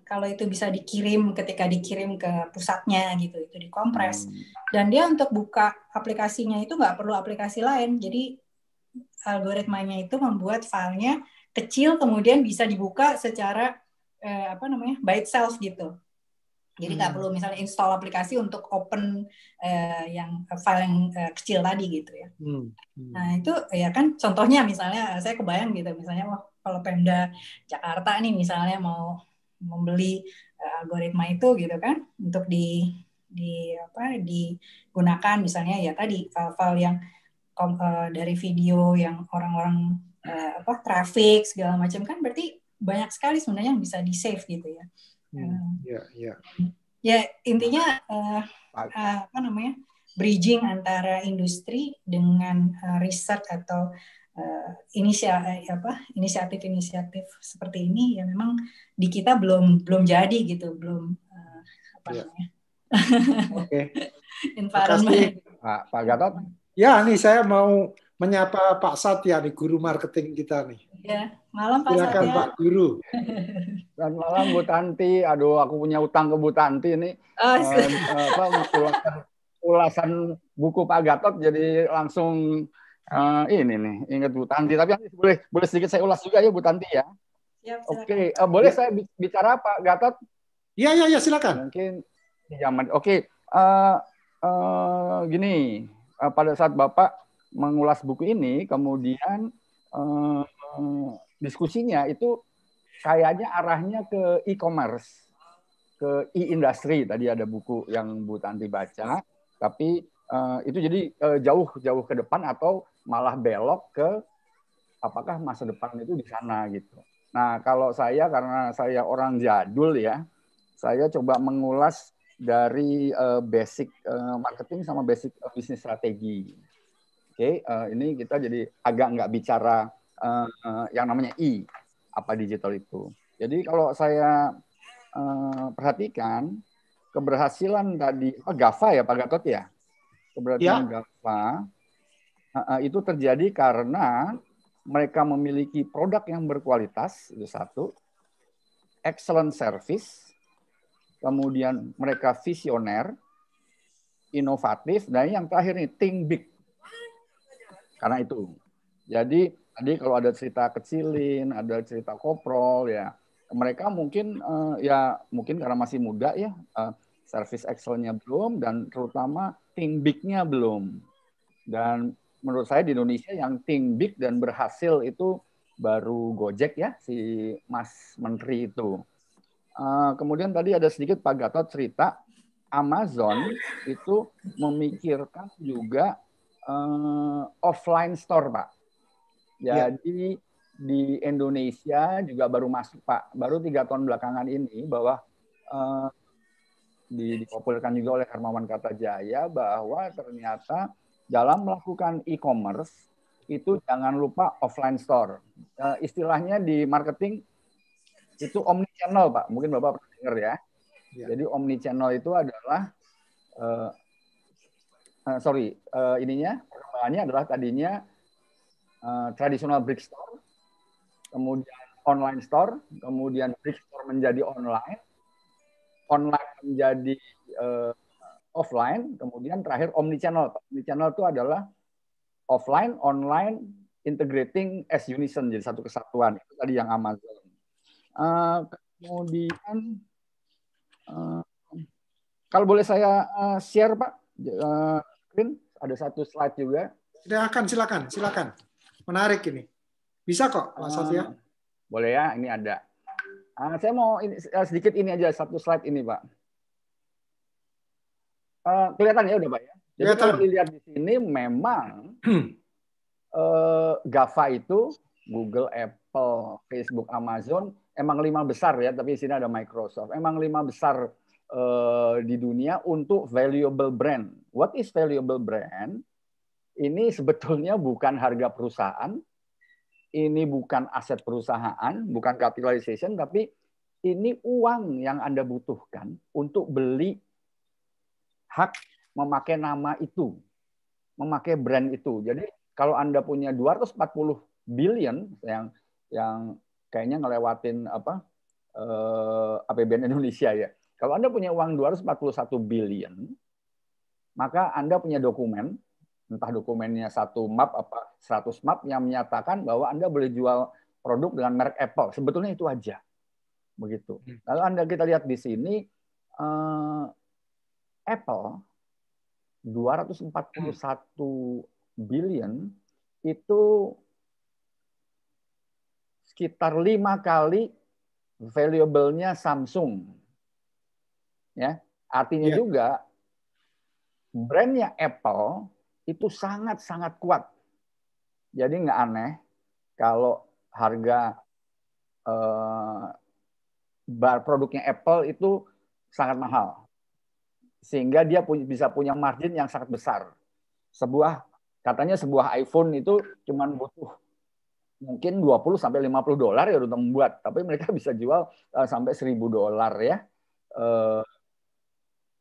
kalau itu bisa dikirim ketika dikirim ke pusatnya gitu, itu dikompres. Dan dia untuk buka aplikasinya itu nggak perlu aplikasi lain. Jadi algoritmanya itu membuat filenya kecil, kemudian bisa dibuka secara by itself gitu. Jadi nggak perlu misalnya install aplikasi untuk open yang file yang kecil tadi gitu ya. Nah itu ya kan contohnya misalnya saya kebayang gitu, misalnya kalau Pemda Jakarta nih misalnya mau membeli algoritma itu gitu kan untuk digunakan misalnya ya tadi file-file yang dari video yang orang-orang traffic segala macam, kan berarti banyak sekali sebenarnya yang bisa di save gitu ya. Ya intinya bridging antara industri dengan riset atau inisiatif seperti ini ya memang di kita belum jadi gitu, belum Oke. Environment. Pak Gatot. Ya, nih saya mau menyapa Pak Satya nih, guru marketing kita nih. Ya, malam Pak Silakan Satya. Pak Guru. Selamat malam Bu Tanti. Aduh, aku punya utang ke Bu Tanti nih. Ulasan buku Pak Gatot jadi langsung ini nih, ingat Bu Tanti. Tapi boleh sedikit saya ulas juga ya Bu Tanti ya. Oke, boleh saya bicara Pak Gatot? Iya, silakan. Mungkin zaman. Oke. Gini, pada saat Bapak mengulas buku ini, kemudian diskusinya itu kayaknya arahnya ke e-commerce, ke e-industry. Tadi ada buku yang Bu Tanti baca, tapi itu jadi jauh ke depan atau malah belok ke apakah masa depan itu di sana gitu. Nah, kalau saya karena saya orang jadul ya, saya coba mengulas dari basic marketing sama basic bisnis strategi. Oke, ini kita jadi agak nggak bicara yang namanya apa digital itu. Jadi kalau saya perhatikan keberhasilan tadi GAFA ya Pak Gatot ya, keberhasilan GAFA itu terjadi karena mereka memiliki produk yang berkualitas, itu satu, excellent service. Kemudian mereka visioner, inovatif, dan yang terakhir nih, think big. Karena itu. Jadi tadi kalau ada cerita kecilin, ada cerita koprol, ya mereka mungkin mungkin karena masih muda ya, service excellence-nya belum, dan terutama think big-nya belum. Dan menurut saya di Indonesia yang think big dan berhasil itu baru Gojek ya, si Mas Menteri itu. Kemudian tadi ada sedikit Pak Gatot cerita Amazon itu memikirkan juga offline store Pak. Jadi di Indonesia juga baru masuk Pak, baru 3 tahun belakangan ini bahwa dipopulerkan juga oleh Hermawan Kartajaya bahwa ternyata dalam melakukan e-commerce itu jangan lupa offline store. Istilahnya di marketing itu omnichannel Pak, mungkin Bapak pernah dengar ya. Jadi omnichannel itu adalah perkembangannya adalah tadinya tradisional brick store, kemudian online store, kemudian brick store menjadi online menjadi offline, kemudian terakhir omnichannel. Omnichannel itu adalah offline, online, integrating as unison, jadi satu kesatuan. Itu tadi yang Amazon. Kemudian kalau boleh saya share Pak, ada satu slide juga. Silakan. Menarik ini. Bisa kok Mas Satya. Boleh ya, ini ada. Saya mau sedikit ini aja, satu slide ini Pak. Kelihatan ya udah Pak ya. Jadi kalau dilihat di sini memang GAFA itu Google, Apple, Facebook, Amazon emang 5 besar ya, tapi di sini ada Microsoft. Emang 5 besar di dunia untuk valuable brand. What is valuable brand? Ini sebetulnya bukan harga perusahaan, ini bukan aset perusahaan, bukan capitalization, tapi ini uang yang Anda butuhkan untuk beli hak memakai nama itu, memakai brand itu. Jadi kalau Anda punya 240 billion yang kayaknya ngelewatin APBN Indonesia ya. Kalau Anda punya uang 241 billion, maka Anda punya dokumen, entah dokumennya 1 map apa 100 map yang menyatakan bahwa Anda boleh jual produk dengan merek Apple. Sebetulnya itu aja. Begitu. Lalu kita lihat di sini Apple 241 billion itu sekitar 5 kali valuable-nya Samsung. Ya, artinya juga brandnya Apple itu sangat-sangat kuat. Jadi nggak aneh kalau harga produknya Apple itu sangat mahal. Sehingga dia bisa punya margin yang sangat besar. Katanya sebuah iPhone itu cuma butuh mungkin 20 sampai 50 dolar ya untuk membuat, tapi mereka bisa jual sampai 1.000 dolar ya.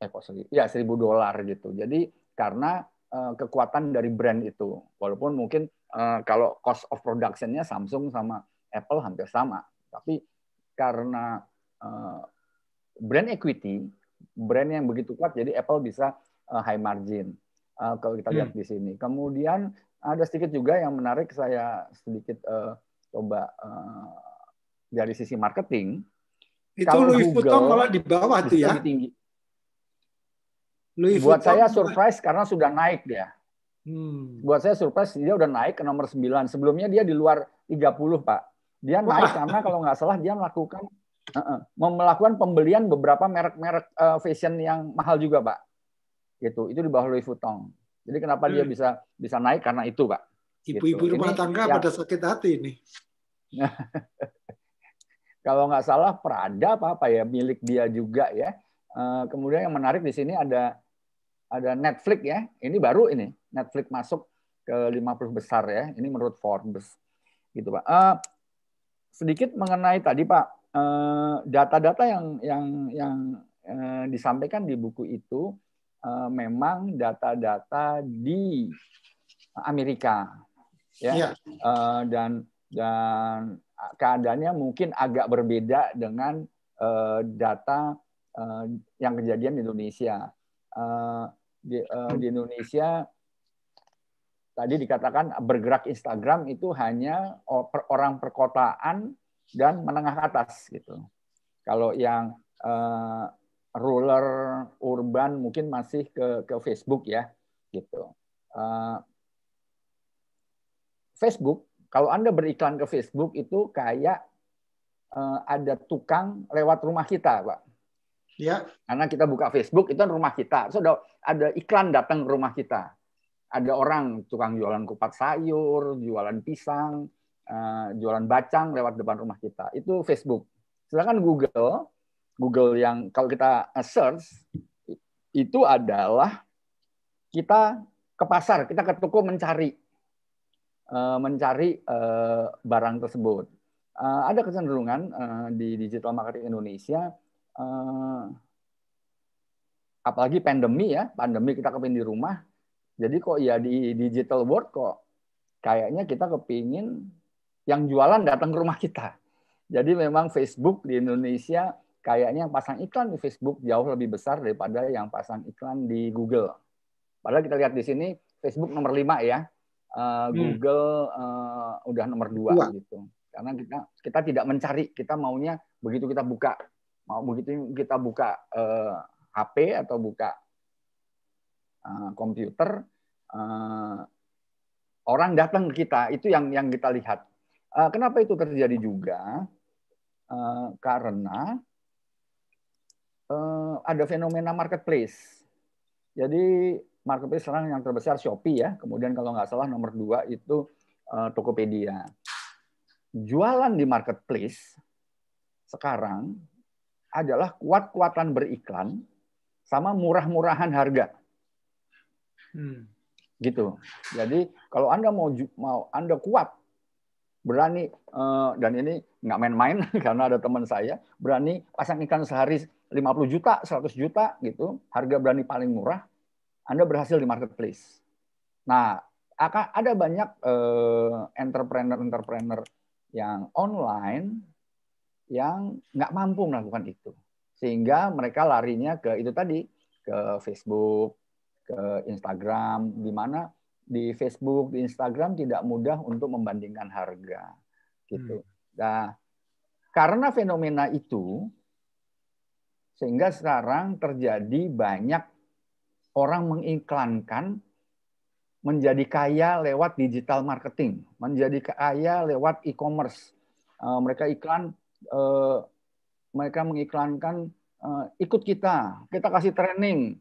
$1.000 gitu. Jadi karena kekuatan dari brand itu. Walaupun mungkin kalau cost of production-nya Samsung sama Apple hampir sama, tapi karena brand equity, brand yang begitu kuat, jadi Apple bisa high margin. Kalau kita lihat di sini. Kemudian ada sedikit juga yang menarik, saya sedikit coba dari sisi marketing. Itu Louis Vuitton malah di bawah tuh ya. Tinggi. Buat saya surprise karena sudah naik dia. Buat saya surprise dia udah naik ke nomor 9. Sebelumnya dia di luar 30, Pak. Dia naik karena kalau nggak salah dia melakukan pembelian beberapa merek-merek fashion yang mahal juga, Pak. Gitu. Itu di bawah Louis Vuitton. Jadi kenapa dia bisa naik karena itu, Pak. Ibu-ibu rumah tangga pada sakit hati ini. Kalau nggak salah Prada apa ya milik dia juga ya. Kemudian yang menarik di sini ada Netflix ya. Ini baru ini Netflix masuk ke 50 besar ya. Ini menurut Forbes gitu, Pak. Sedikit mengenai tadi, Pak, data-data yang disampaikan di buku itu memang data-data di Amerika ya. Dan keadaannya mungkin agak berbeda dengan data yang kejadian di Indonesia. Di Indonesia tadi dikatakan bergerak Instagram itu hanya orang perkotaan dan menengah ke atas gitu. Kalau yang rural urban mungkin masih ke Facebook ya gitu. Facebook, kalau Anda beriklan ke Facebook itu kayak ada tukang lewat rumah kita, Pak. Ya. Karena kita buka Facebook itu rumah kita. So, ada iklan datang ke rumah kita. Ada orang tukang jualan kupat sayur, jualan pisang, jualan bacang lewat depan rumah kita. Itu Facebook. Sedangkan Google yang kalau kita search itu adalah kita ke pasar, kita ke toko mencari barang tersebut. Ada kecenderungan di digital marketing Indonesia, apalagi pandemi kita kepingin di rumah. Jadi kok ya di digital world kok kayaknya kita kepingin yang jualan datang ke rumah kita. Jadi memang Facebook di Indonesia kayaknya yang pasang iklan di Facebook jauh lebih besar daripada yang pasang iklan di Google. Padahal kita lihat di sini Facebook nomor 5 ya. Google udah nomor 2 gitu. Karena kita tidak mencari, kita maunya begitu kita buka HP atau buka komputer, orang datang ke kita, itu yang kita lihat. Kenapa itu terjadi juga? Karena ada fenomena marketplace. Jadi marketplace sekarang yang terbesar Shopee ya, kemudian kalau nggak salah nomor 2 itu Tokopedia. Jualan di marketplace sekarang adalah kuat-kuatan beriklan sama murah-murahan harga. Gitu. Jadi kalau Anda mau Anda kuat, berani, dan ini nggak main-main karena ada teman saya berani pasang iklan sehari 50 juta, 100 juta gitu, harga berani paling murah, Anda berhasil di marketplace. Nah, ada banyak entrepreneur yang online yang nggak mampu melakukan itu. Sehingga mereka larinya ke itu tadi, ke Facebook, ke Instagram, di mana di Facebook, di Instagram tidak mudah untuk membandingkan harga. Gitu. Nah, karena fenomena itu, sehingga sekarang terjadi banyak orang mengiklankan menjadi kaya lewat digital marketing, menjadi kaya lewat e-commerce. Mereka mengiklankan ikut kita kasih training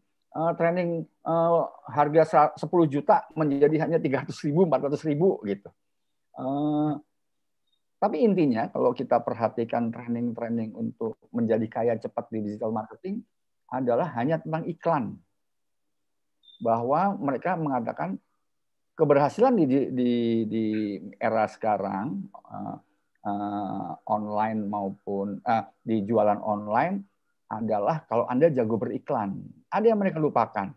harga 10 juta menjadi hanya 300.000, 400.000 gitu. Tapi intinya kalau kita perhatikan training untuk menjadi kaya cepat di digital marketing adalah hanya tentang iklan. Bahwa mereka mengatakan keberhasilan di era sekarang online maupun di jualan online adalah kalau Anda jago beriklan. Ada yang mereka lupakan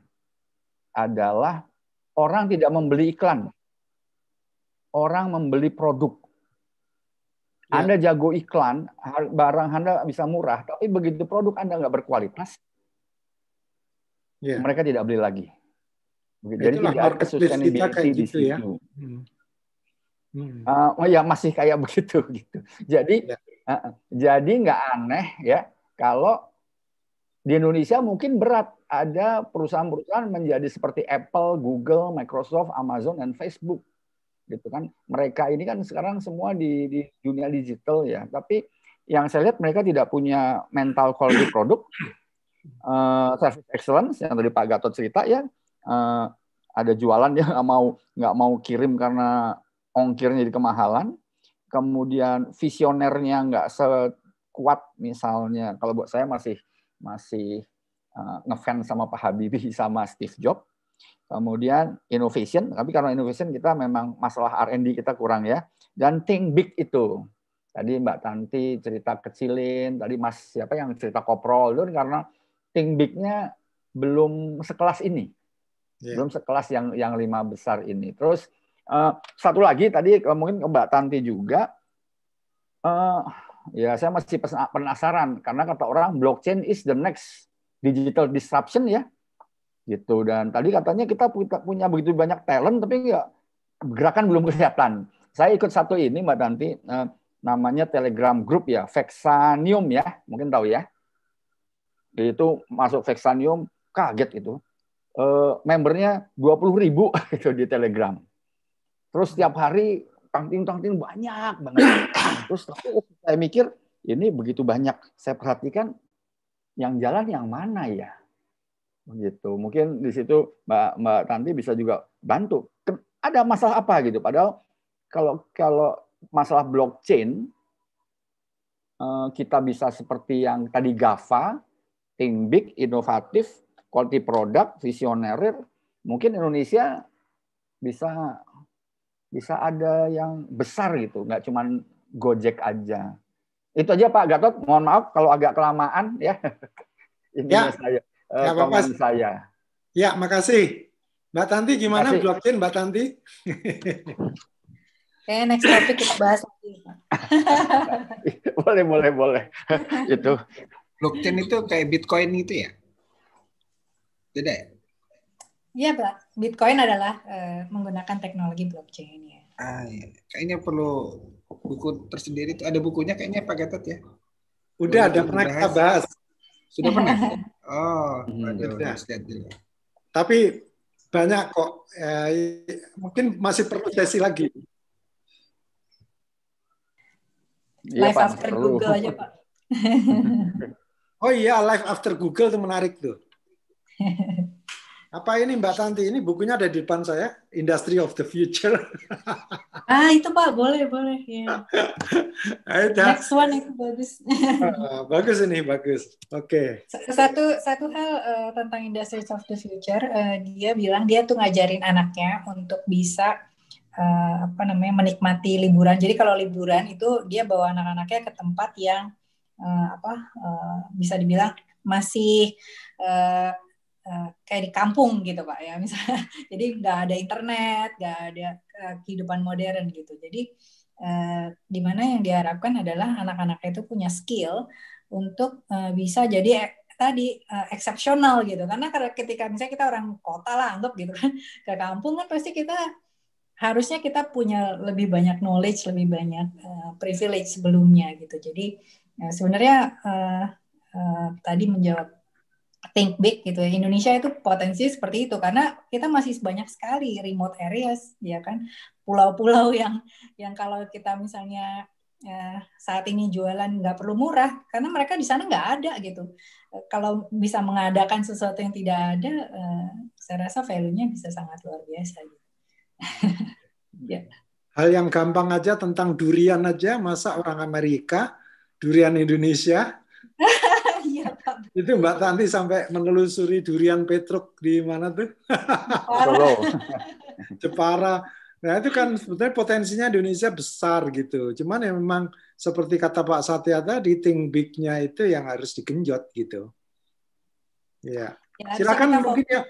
adalah orang tidak membeli iklan, orang membeli produk. Ya. Anda jago iklan, barang Anda bisa murah, tapi begitu produk Anda nggak berkualitas, ya, mereka tidak beli lagi. Jadi itulah tidak ada sustainability di situ. Ya. Oh ya masih kayak begitu gitu. Jadi jadi nggak aneh ya kalau di Indonesia mungkin berat ada perusahaan-perusahaan menjadi seperti Apple, Google, Microsoft, Amazon, dan Facebook gitu kan. Mereka ini kan sekarang semua di dunia digital ya. Tapi yang saya lihat mereka tidak punya mental quality product, service excellence yang tadi Pak Gatot cerita ya. Ada jualan dia nggak mau kirim karena ongkirnya di kemahalan. Kemudian visionernya nggak sekuat misalnya. Kalau buat saya masih ngefans sama Pak Habibie sama Steve Jobs. Kemudian innovation, tapi karena innovation kita memang masalah R&D kita kurang ya. Dan think big itu. Tadi Mbak Tanti cerita kecilin, tadi Mas siapa yang cerita koprol itu karena think big-nya belum sekelas ini. Belum sekelas yang 5 besar ini. Terus satu lagi tadi mungkin Mbak Tanti juga, ya saya masih penasaran karena kata orang blockchain is the next digital disruption ya, gitu. Dan tadi katanya kita punya begitu banyak talent tapi nggak gerakan belum kelihatan. Saya ikut satu ini Mbak Tanti, namanya Telegram Group ya, Vexanium ya, mungkin tahu ya. Itu masuk Vexanium kaget itu. Membernya 20.000 gitu di Telegram. Terus setiap hari tangting banyak banget. Terus saya mikir ini begitu banyak. Saya perhatikan yang jalan yang mana ya? Begitu. Mungkin di situ Mbak Tanti bisa juga bantu. Ada masalah apa gitu? Padahal kalau masalah blockchain kita bisa seperti yang tadi GAFA, think big, inovatif, quality product, visioner, mungkin Indonesia bisa ada yang besar gitu, nggak cuma Gojek aja. Itu aja Pak Gatot, mohon maaf kalau agak kelamaan ya. Ini ya, saya, komen saya. Ya, makasih. Mbak Tanti gimana blockchain Mbak Tanti? Next topic kita bahas lagi. boleh. Itu. Blockchain itu kayak Bitcoin gitu ya? Beda ya? Iya, Pak. Bitcoin adalah menggunakan teknologi blockchain ya. Iya. Kayaknya perlu buku tersendiri itu. Ada bukunya kayaknya Pak Gatot ya? Udah, pernah kita bahas. Sudah pernah? Oh, waduh, harus lihat dulu. Tapi banyak kok. Mungkin masih perlu sesi lagi. Live after Google aja, Pak. Oh iya, live after Google itu menarik tuh. Apa ini Mbak Tanti? Ini bukunya ada di depan saya, Industry of the Future. Itu Pak, boleh. Ya. Next one itu bagus. Bagus ini, bagus. Oke. Satu hal tentang Industry of the Future, dia bilang dia tuh ngajarin anaknya untuk bisa menikmati liburan. Jadi kalau liburan itu dia bawa anak-anaknya ke tempat yang bisa dibilang masih kayak di kampung gitu Pak ya misalnya. Jadi nggak ada internet, nggak ada kehidupan modern gitu. Jadi di mana yang diharapkan adalah anak-anak itu punya skill untuk bisa jadi tadi eksepsional gitu. Karena ketika misalnya kita orang kota lah anggap gitu kan, ke kampung kan pasti kita harusnya kita punya lebih banyak knowledge, lebih banyak privilege sebelumnya gitu. Jadi sebenarnya tadi menjawab think big gitu ya. Indonesia itu potensi seperti itu karena kita masih banyak sekali remote areas ya kan, pulau-pulau yang kalau kita misalnya saat ini jualan nggak perlu murah karena mereka di sana nggak ada gitu. Kalau bisa mengadakan sesuatu yang tidak ada, saya rasa value-nya bisa sangat luar biasa. Gitu. Ya. Hal yang gampang aja tentang durian aja, masa orang Amerika durian Indonesia. Iya, Pak. Itu Mbak Tanti sampai menelusuri durian Petruk di mana tuh? Solo. Jepara. Nah itu kan sebetulnya potensinya Indonesia besar gitu. Cuman ya memang seperti kata Pak Satya tadi, think big-nya itu yang harus digenjot gitu. Ya. Silakan mungkin ya.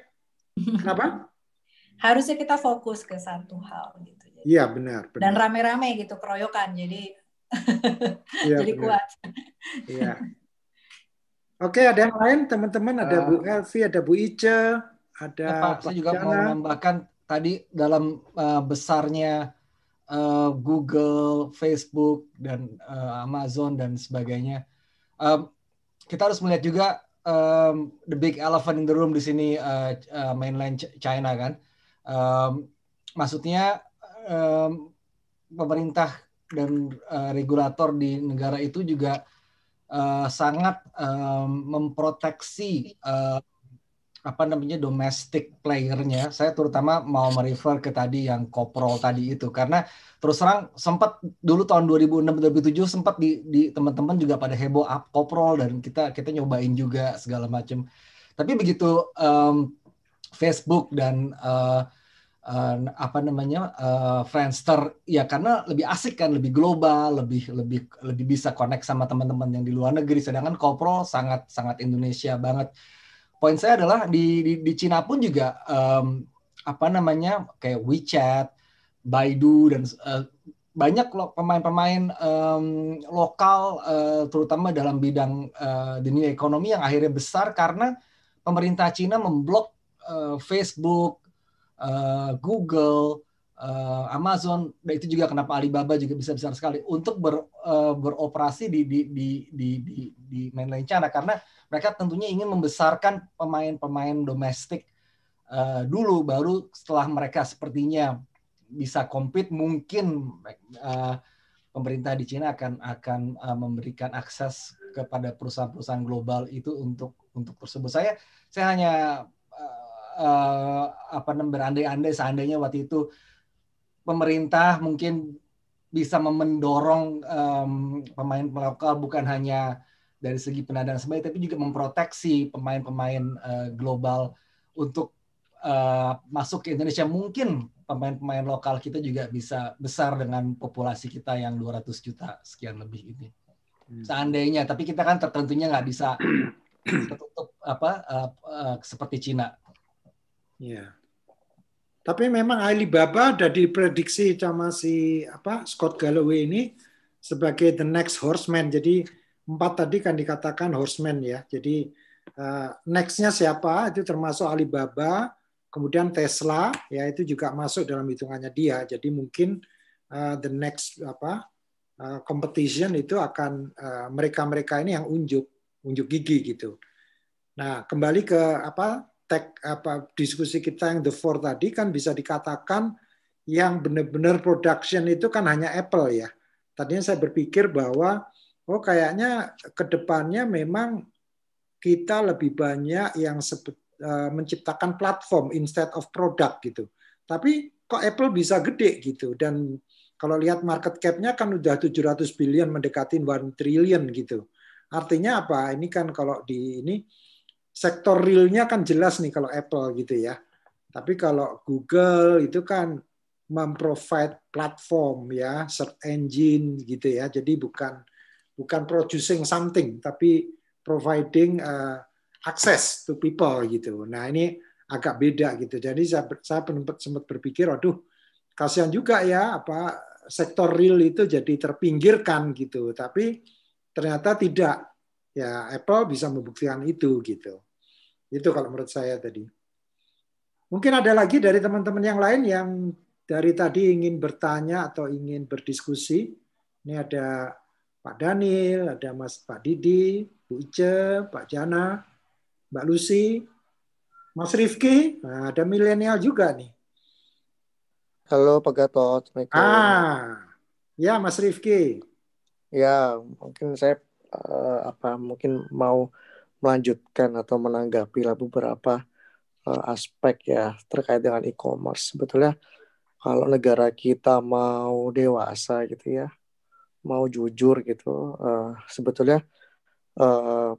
Kenapa? Harusnya kita fokus ke satu hal gitu. Iya benar. Dan rame-rame gitu, keroyokan. Jadi ya, jadi benar. kuat. Iya. Oke, ada yang lain teman-teman? Ada Bu Elvi, ada Bu Ice, ada ya, Pak. Saya juga mau menambahkan tadi dalam besarnya Google, Facebook, dan Amazon dan sebagainya. Kita harus melihat juga the big elephant in the room di sini, mainland China kan. Maksudnya pemerintah dan regulator di negara itu juga sangat memproteksi domestic playernya. Saya terutama mau merefer ke tadi yang koprol tadi itu karena terus terang sempat dulu tahun 2006-2007 sempat di teman-teman juga pada heboh koprol dan kita nyobain juga segala macam. Tapi begitu Facebook dan Friendster ya karena lebih asik kan, lebih global, lebih bisa connect sama teman-teman yang di luar negeri, sedangkan koprol sangat Indonesia banget. Poin saya adalah di Cina pun juga kayak WeChat, Baidu dan banyak pemain-pemain lokal terutama dalam bidang dunia ekonomi yang akhirnya besar karena pemerintah Cina memblok Facebook, Google, Amazon, dan itu juga kenapa Alibaba juga bisa besar sekali untuk beroperasi di mainland China karena mereka tentunya ingin membesarkan pemain-pemain domestik dulu, baru setelah mereka sepertinya bisa compete mungkin pemerintah di China akan memberikan akses kepada perusahaan-perusahaan global itu untuk tersebut. Saya hanya berandai-andai seandainya waktu itu pemerintah mungkin bisa mendorong pemain lokal bukan hanya dari segi pendanaan sebaik, tapi juga memproteksi pemain-pemain global untuk masuk ke Indonesia. Mungkin pemain-pemain lokal kita juga bisa besar dengan populasi kita yang 200 juta sekian lebih ini. Seandainya, tapi kita kan tertentunya nggak bisa tertutup seperti Cina. Ya. Tapi memang Alibaba ada diprediksi sama si Scott Galloway ini sebagai the next horseman. Jadi 4 tadi kan dikatakan horseman ya. Jadi next-nya siapa? Itu termasuk Alibaba, kemudian Tesla, ya itu juga masuk dalam hitungannya dia. Jadi mungkin the next competition itu akan mereka ini yang unjuk gigi gitu. Nah, kembali ke diskusi kita yang the four tadi kan bisa dikatakan yang benar-benar production itu kan hanya Apple ya. Tadinya saya berpikir bahwa kayaknya ke depannya memang kita lebih banyak yang menciptakan platform instead of product gitu. Tapi kok Apple bisa gede gitu, dan kalau lihat market cap-nya kan udah 700 billion mendekati 1 trillion gitu. Artinya apa? Ini kan kalau sektor realnya kan jelas nih kalau Apple gitu ya. Tapi kalau Google itu kan memprovide platform ya, search engine gitu ya. Jadi bukan producing something, tapi providing access to people gitu. Nah ini agak beda gitu. Jadi saya sempat berpikir, aduh kasihan juga ya sektor real itu jadi terpinggirkan gitu. Tapi ternyata tidak. Ya Apple bisa membuktikan itu gitu. Itu kalau menurut saya tadi. Mungkin ada lagi dari teman-teman yang lain yang dari tadi ingin bertanya atau ingin berdiskusi. Ini ada Pak Daniel, ada Pak Didi, Bu Ice, Pak Jana, Mbak Lucy, Mas Rifki, nah, ada milenial juga nih. Halo Pak Gatot, Assalamualaikum. Ya Mas Rifki. Ya, mungkin saya mungkin mau melanjutkan atau menanggapi lah beberapa aspek ya terkait dengan e-commerce. Sebetulnya kalau negara kita mau dewasa gitu ya, mau jujur gitu, sebetulnya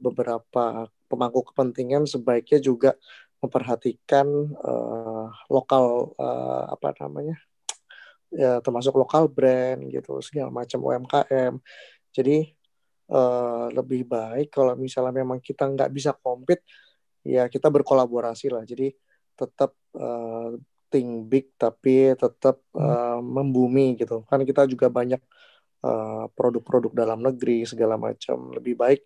beberapa pemangku kepentingan sebaiknya juga memperhatikan lokal ya termasuk lokal brand gitu segala macam UMKM. Jadi lebih baik kalau misalnya memang kita nggak bisa compete ya kita berkolaborasi lah. Jadi tetap think big tapi tetap membumi gitu. Kan kita juga banyak produk-produk dalam negeri segala macam. Lebih baik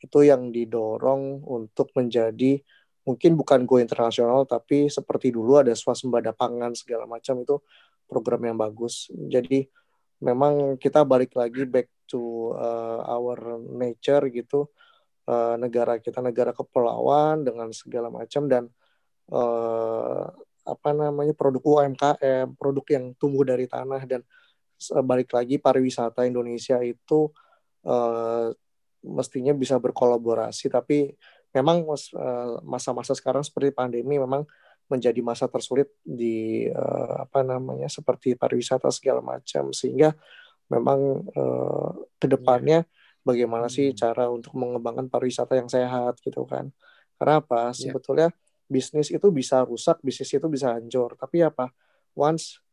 itu yang didorong untuk menjadi mungkin bukan go internasional tapi seperti dulu ada swasembada pangan segala macam, itu program yang bagus. Jadi memang kita balik lagi back to our nature gitu. Negara kita negara kepulauan dengan segala macam dan produk UMKM, produk yang tumbuh dari tanah, dan balik lagi pariwisata Indonesia itu mestinya bisa berkolaborasi. Tapi memang masa-masa sekarang seperti pandemi memang menjadi masa tersulit di seperti pariwisata segala macam, sehingga memang kedepannya bagaimana sih cara untuk mengembangkan pariwisata yang sehat gitu kan. Karena apa? Sebetulnya bisnis itu bisa rusak, bisnis itu bisa hancur, tapi apa? Once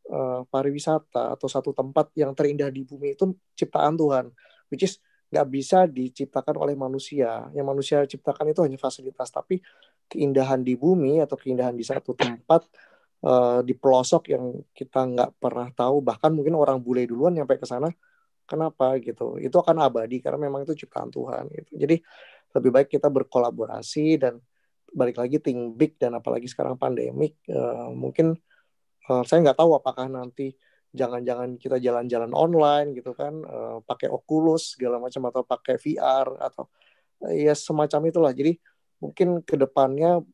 pariwisata atau satu tempat yang terindah di bumi itu ciptaan Tuhan, which is nggak bisa diciptakan oleh manusia. Yang manusia ciptakan itu hanya fasilitas, tapi keindahan di bumi atau keindahan di satu tempat di pelosok yang kita nggak pernah tahu, bahkan mungkin orang bule duluan nyampe ke sana, kenapa gitu, itu akan abadi karena memang itu ciptaan Tuhan gitu. Jadi lebih baik kita berkolaborasi dan balik lagi think big, dan apalagi sekarang pandemik, mungkin saya nggak tahu apakah nanti jangan-jangan kita jalan-jalan online gitu kan, pakai Oculus segala macam atau pakai VR atau ya semacam itulah. Jadi mungkin kedepannya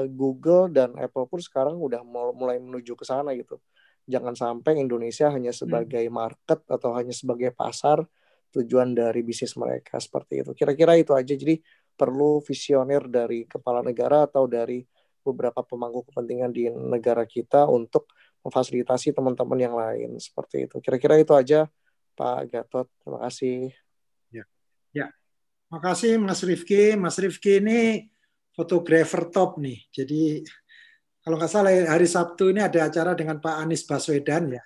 Google dan Apple pun sekarang udah mulai menuju ke sana gitu. Jangan sampai Indonesia hanya sebagai market atau hanya sebagai pasar tujuan dari bisnis mereka, seperti itu. Kira-kira itu aja. Jadi perlu visioner dari kepala negara atau dari beberapa pemangku kepentingan di negara kita untuk memfasilitasi teman-teman yang lain, seperti itu. Kira-kira itu aja Pak Gatot. Terima kasih. Ya. Makasih Mas Rifki. Mas Rifki ini fotografer top nih. Jadi kalau nggak salah hari Sabtu ini ada acara dengan Pak Anies Baswedan ya.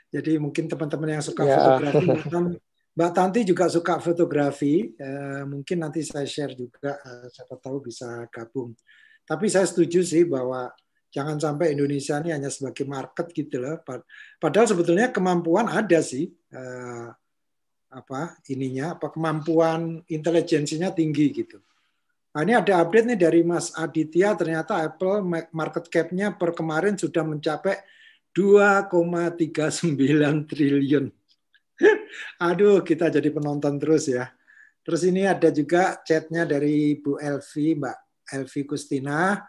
Jadi mungkin teman-teman yang suka fotografi, Mbak Tanti juga suka fotografi. Mungkin nanti saya share juga, siapa tahu bisa gabung. Tapi saya setuju sih bahwa jangan sampai Indonesia ini hanya sebagai market gitu loh. Padahal sebetulnya kemampuan ada sih. Kemampuan intelijensinya tinggi gitu. Nah, ini ada update nih dari Mas Aditya, ternyata Apple market cap-nya per kemarin sudah mencapai 2,39 triliun. Aduh, kita jadi penonton terus ya. Terus ini ada juga chatnya dari Bu Elvi, Mbak Elvi Kustina.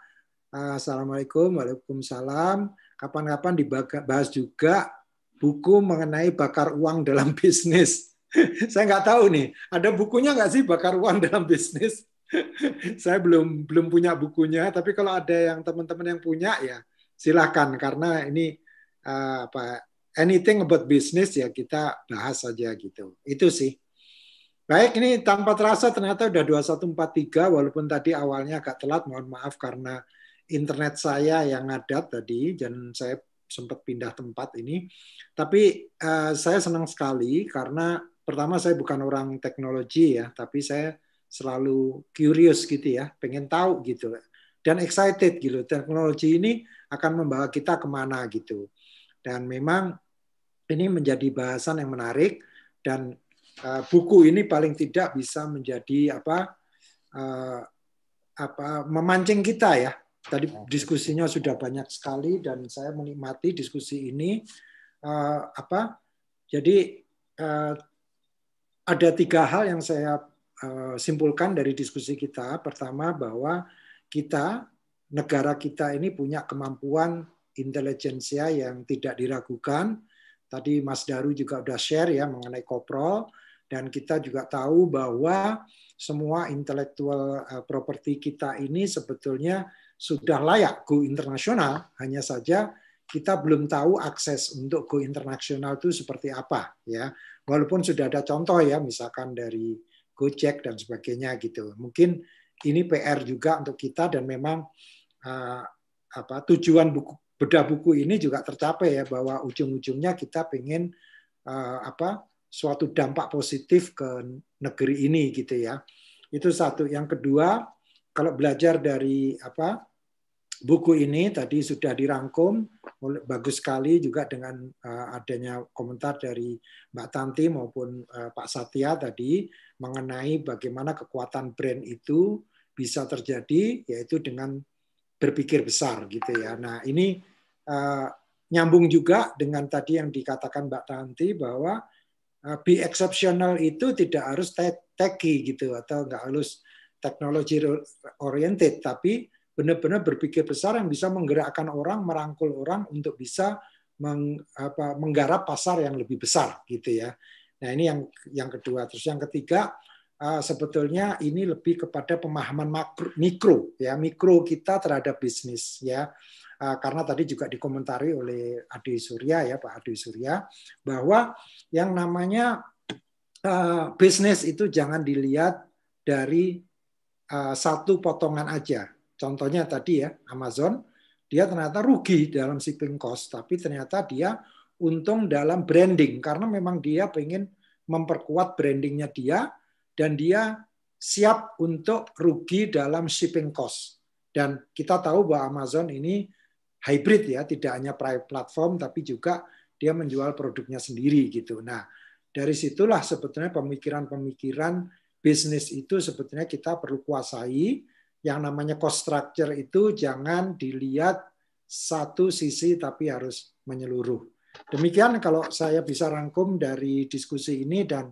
Assalamualaikum, waalaikumsalam. Kapan-kapan dibahas juga buku mengenai bakar uang dalam bisnis. Saya nggak tahu nih, ada bukunya nggak sih bakar uang dalam bisnis? Saya belum punya bukunya, tapi kalau ada yang teman-teman yang punya ya silakan, karena ini anything about business ya kita bahas saja gitu. Itu sih. Baik, ini tanpa terasa ternyata udah 21.43, walaupun tadi awalnya agak telat, mohon maaf karena internet saya yang ngadat tadi dan saya sempat pindah tempat ini. Tapi saya senang sekali karena pertama saya bukan orang teknologi ya, tapi saya selalu curious gitu ya, pengen tahu gitu dan excited gitu. Teknologi ini akan membawa kita kemana gitu. Dan memang ini menjadi bahasan yang menarik dan buku ini paling tidak bisa menjadi memancing kita ya. Tadi diskusinya sudah banyak sekali dan saya menikmati diskusi ini. Jadi ada 3 hal yang saya simpulkan dari diskusi kita. Pertama, bahwa negara kita ini punya kemampuan intelijensia yang tidak diragukan. Tadi Mas Daru juga udah share ya mengenai Koprol, dan kita juga tahu bahwa semua intellectual property kita ini sebetulnya sudah layak go internasional, hanya saja kita belum tahu akses untuk go internasional itu seperti apa ya. Walaupun sudah ada contoh ya, misalkan dari Gojek dan sebagainya gitu. Mungkin ini PR juga untuk kita, dan memang tujuan bedah buku ini juga tercapai ya, bahwa ujung-ujungnya kita pengen suatu dampak positif ke negeri ini gitu ya. Itu satu. Yang kedua, kalau belajar dari buku ini tadi sudah dirangkum bagus sekali juga dengan adanya komentar dari Mbak Tanti maupun Pak Satya tadi mengenai bagaimana kekuatan brand itu bisa terjadi, yaitu dengan berpikir besar gitu ya. Nah ini nyambung juga dengan tadi yang dikatakan Mbak Tanti bahwa be exceptional itu tidak harus techy gitu atau nggak harus technology oriented, tapi benar-benar berpikir besar yang bisa menggerakkan orang, merangkul orang untuk bisa menggarap pasar yang lebih besar gitu ya. Nah ini yang kedua. Terus yang ketiga, sebetulnya ini lebih kepada pemahaman mikro kita terhadap bisnis ya. Karena tadi juga dikomentari oleh Adi Surya ya, Pak Adi Surya, bahwa yang namanya bisnis itu jangan dilihat dari satu potongan aja. Contohnya tadi ya, Amazon, dia ternyata rugi dalam shipping cost, tapi ternyata dia untung dalam branding, karena memang dia pengen memperkuat brandingnya dia, dan dia siap untuk rugi dalam shipping cost. Dan kita tahu bahwa Amazon ini hybrid ya, tidak hanya private platform, tapi juga dia menjual produknya sendiri gitu. Nah, dari situlah sebetulnya pemikiran-pemikiran bisnis itu sebetulnya kita perlu kuasai. Yang namanya cost structure itu jangan dilihat satu sisi, tapi harus menyeluruh. Demikian kalau saya bisa rangkum dari diskusi ini, dan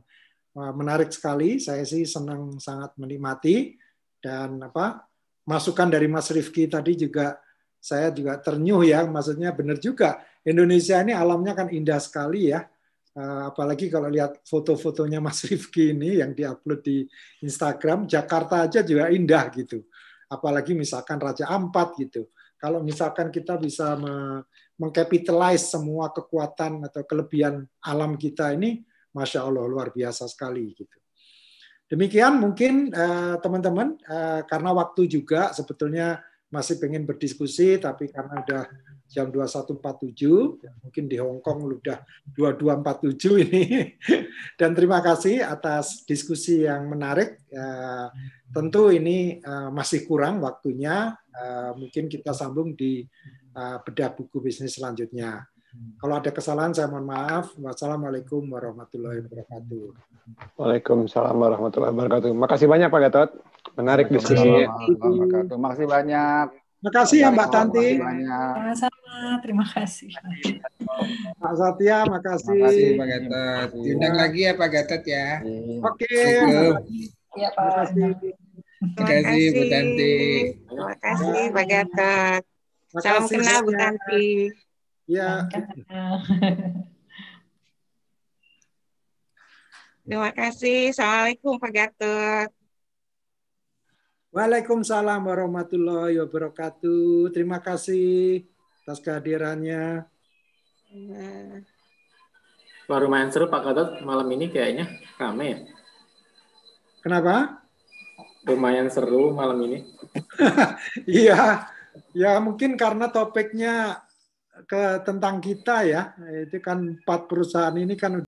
menarik sekali. Saya sih sangat menikmati, dan masukan dari Mas Rifki tadi juga saya juga ternyuh ya. Maksudnya benar juga, Indonesia ini alamnya kan indah sekali ya. Apalagi kalau lihat foto-fotonya Mas Rifki ini yang diupload di Instagram, Jakarta aja juga indah gitu. Apalagi misalkan Raja Ampat gitu. Kalau misalkan kita bisa mengcapitalize semua kekuatan atau kelebihan alam kita ini, Masya Allah luar biasa sekali gitu. Demikian mungkin teman-teman, karena waktu juga sebetulnya masih pengen berdiskusi, tapi karena udah jam 21.47, mungkin di Hong Kong udah 22.47 ini. Dan terima kasih atas diskusi yang menarik. Tentu ini masih kurang waktunya, mungkin kita sambung di bedah buku bisnis selanjutnya. Kalau ada kesalahan saya mohon maaf. Wassalamualaikum warahmatullahi wabarakatuh. Waalaikumsalam warahmatullahi wabarakatuh. Makasih banyak Pak Gatot. Menarik diskusinya. Makasih banyak. Terima kasih ya Mbak Tanti. Sama-sama, terima kasih. Pak Satya, makasih. Terima kasih Pak Gatot. Diundang lagi ya Pak Gatot ya. Oke. Ya Pak. Terima kasih Bu Tanti. Terima kasih Pak Gatot. Salam kenal Bu Tanti. Ya. Terima kasih. Assalamualaikum Pak Gatot. Waalaikumsalam warahmatullahi wabarakatuh. Terima kasih atas kehadirannya. Wah, lumayan seru Pak Gatot malam ini kayaknya rame ya. Kenapa? Lumayan seru malam ini. Iya, ya mungkin karena topiknya tentang kita ya. Itu kan 4 perusahaan ini kan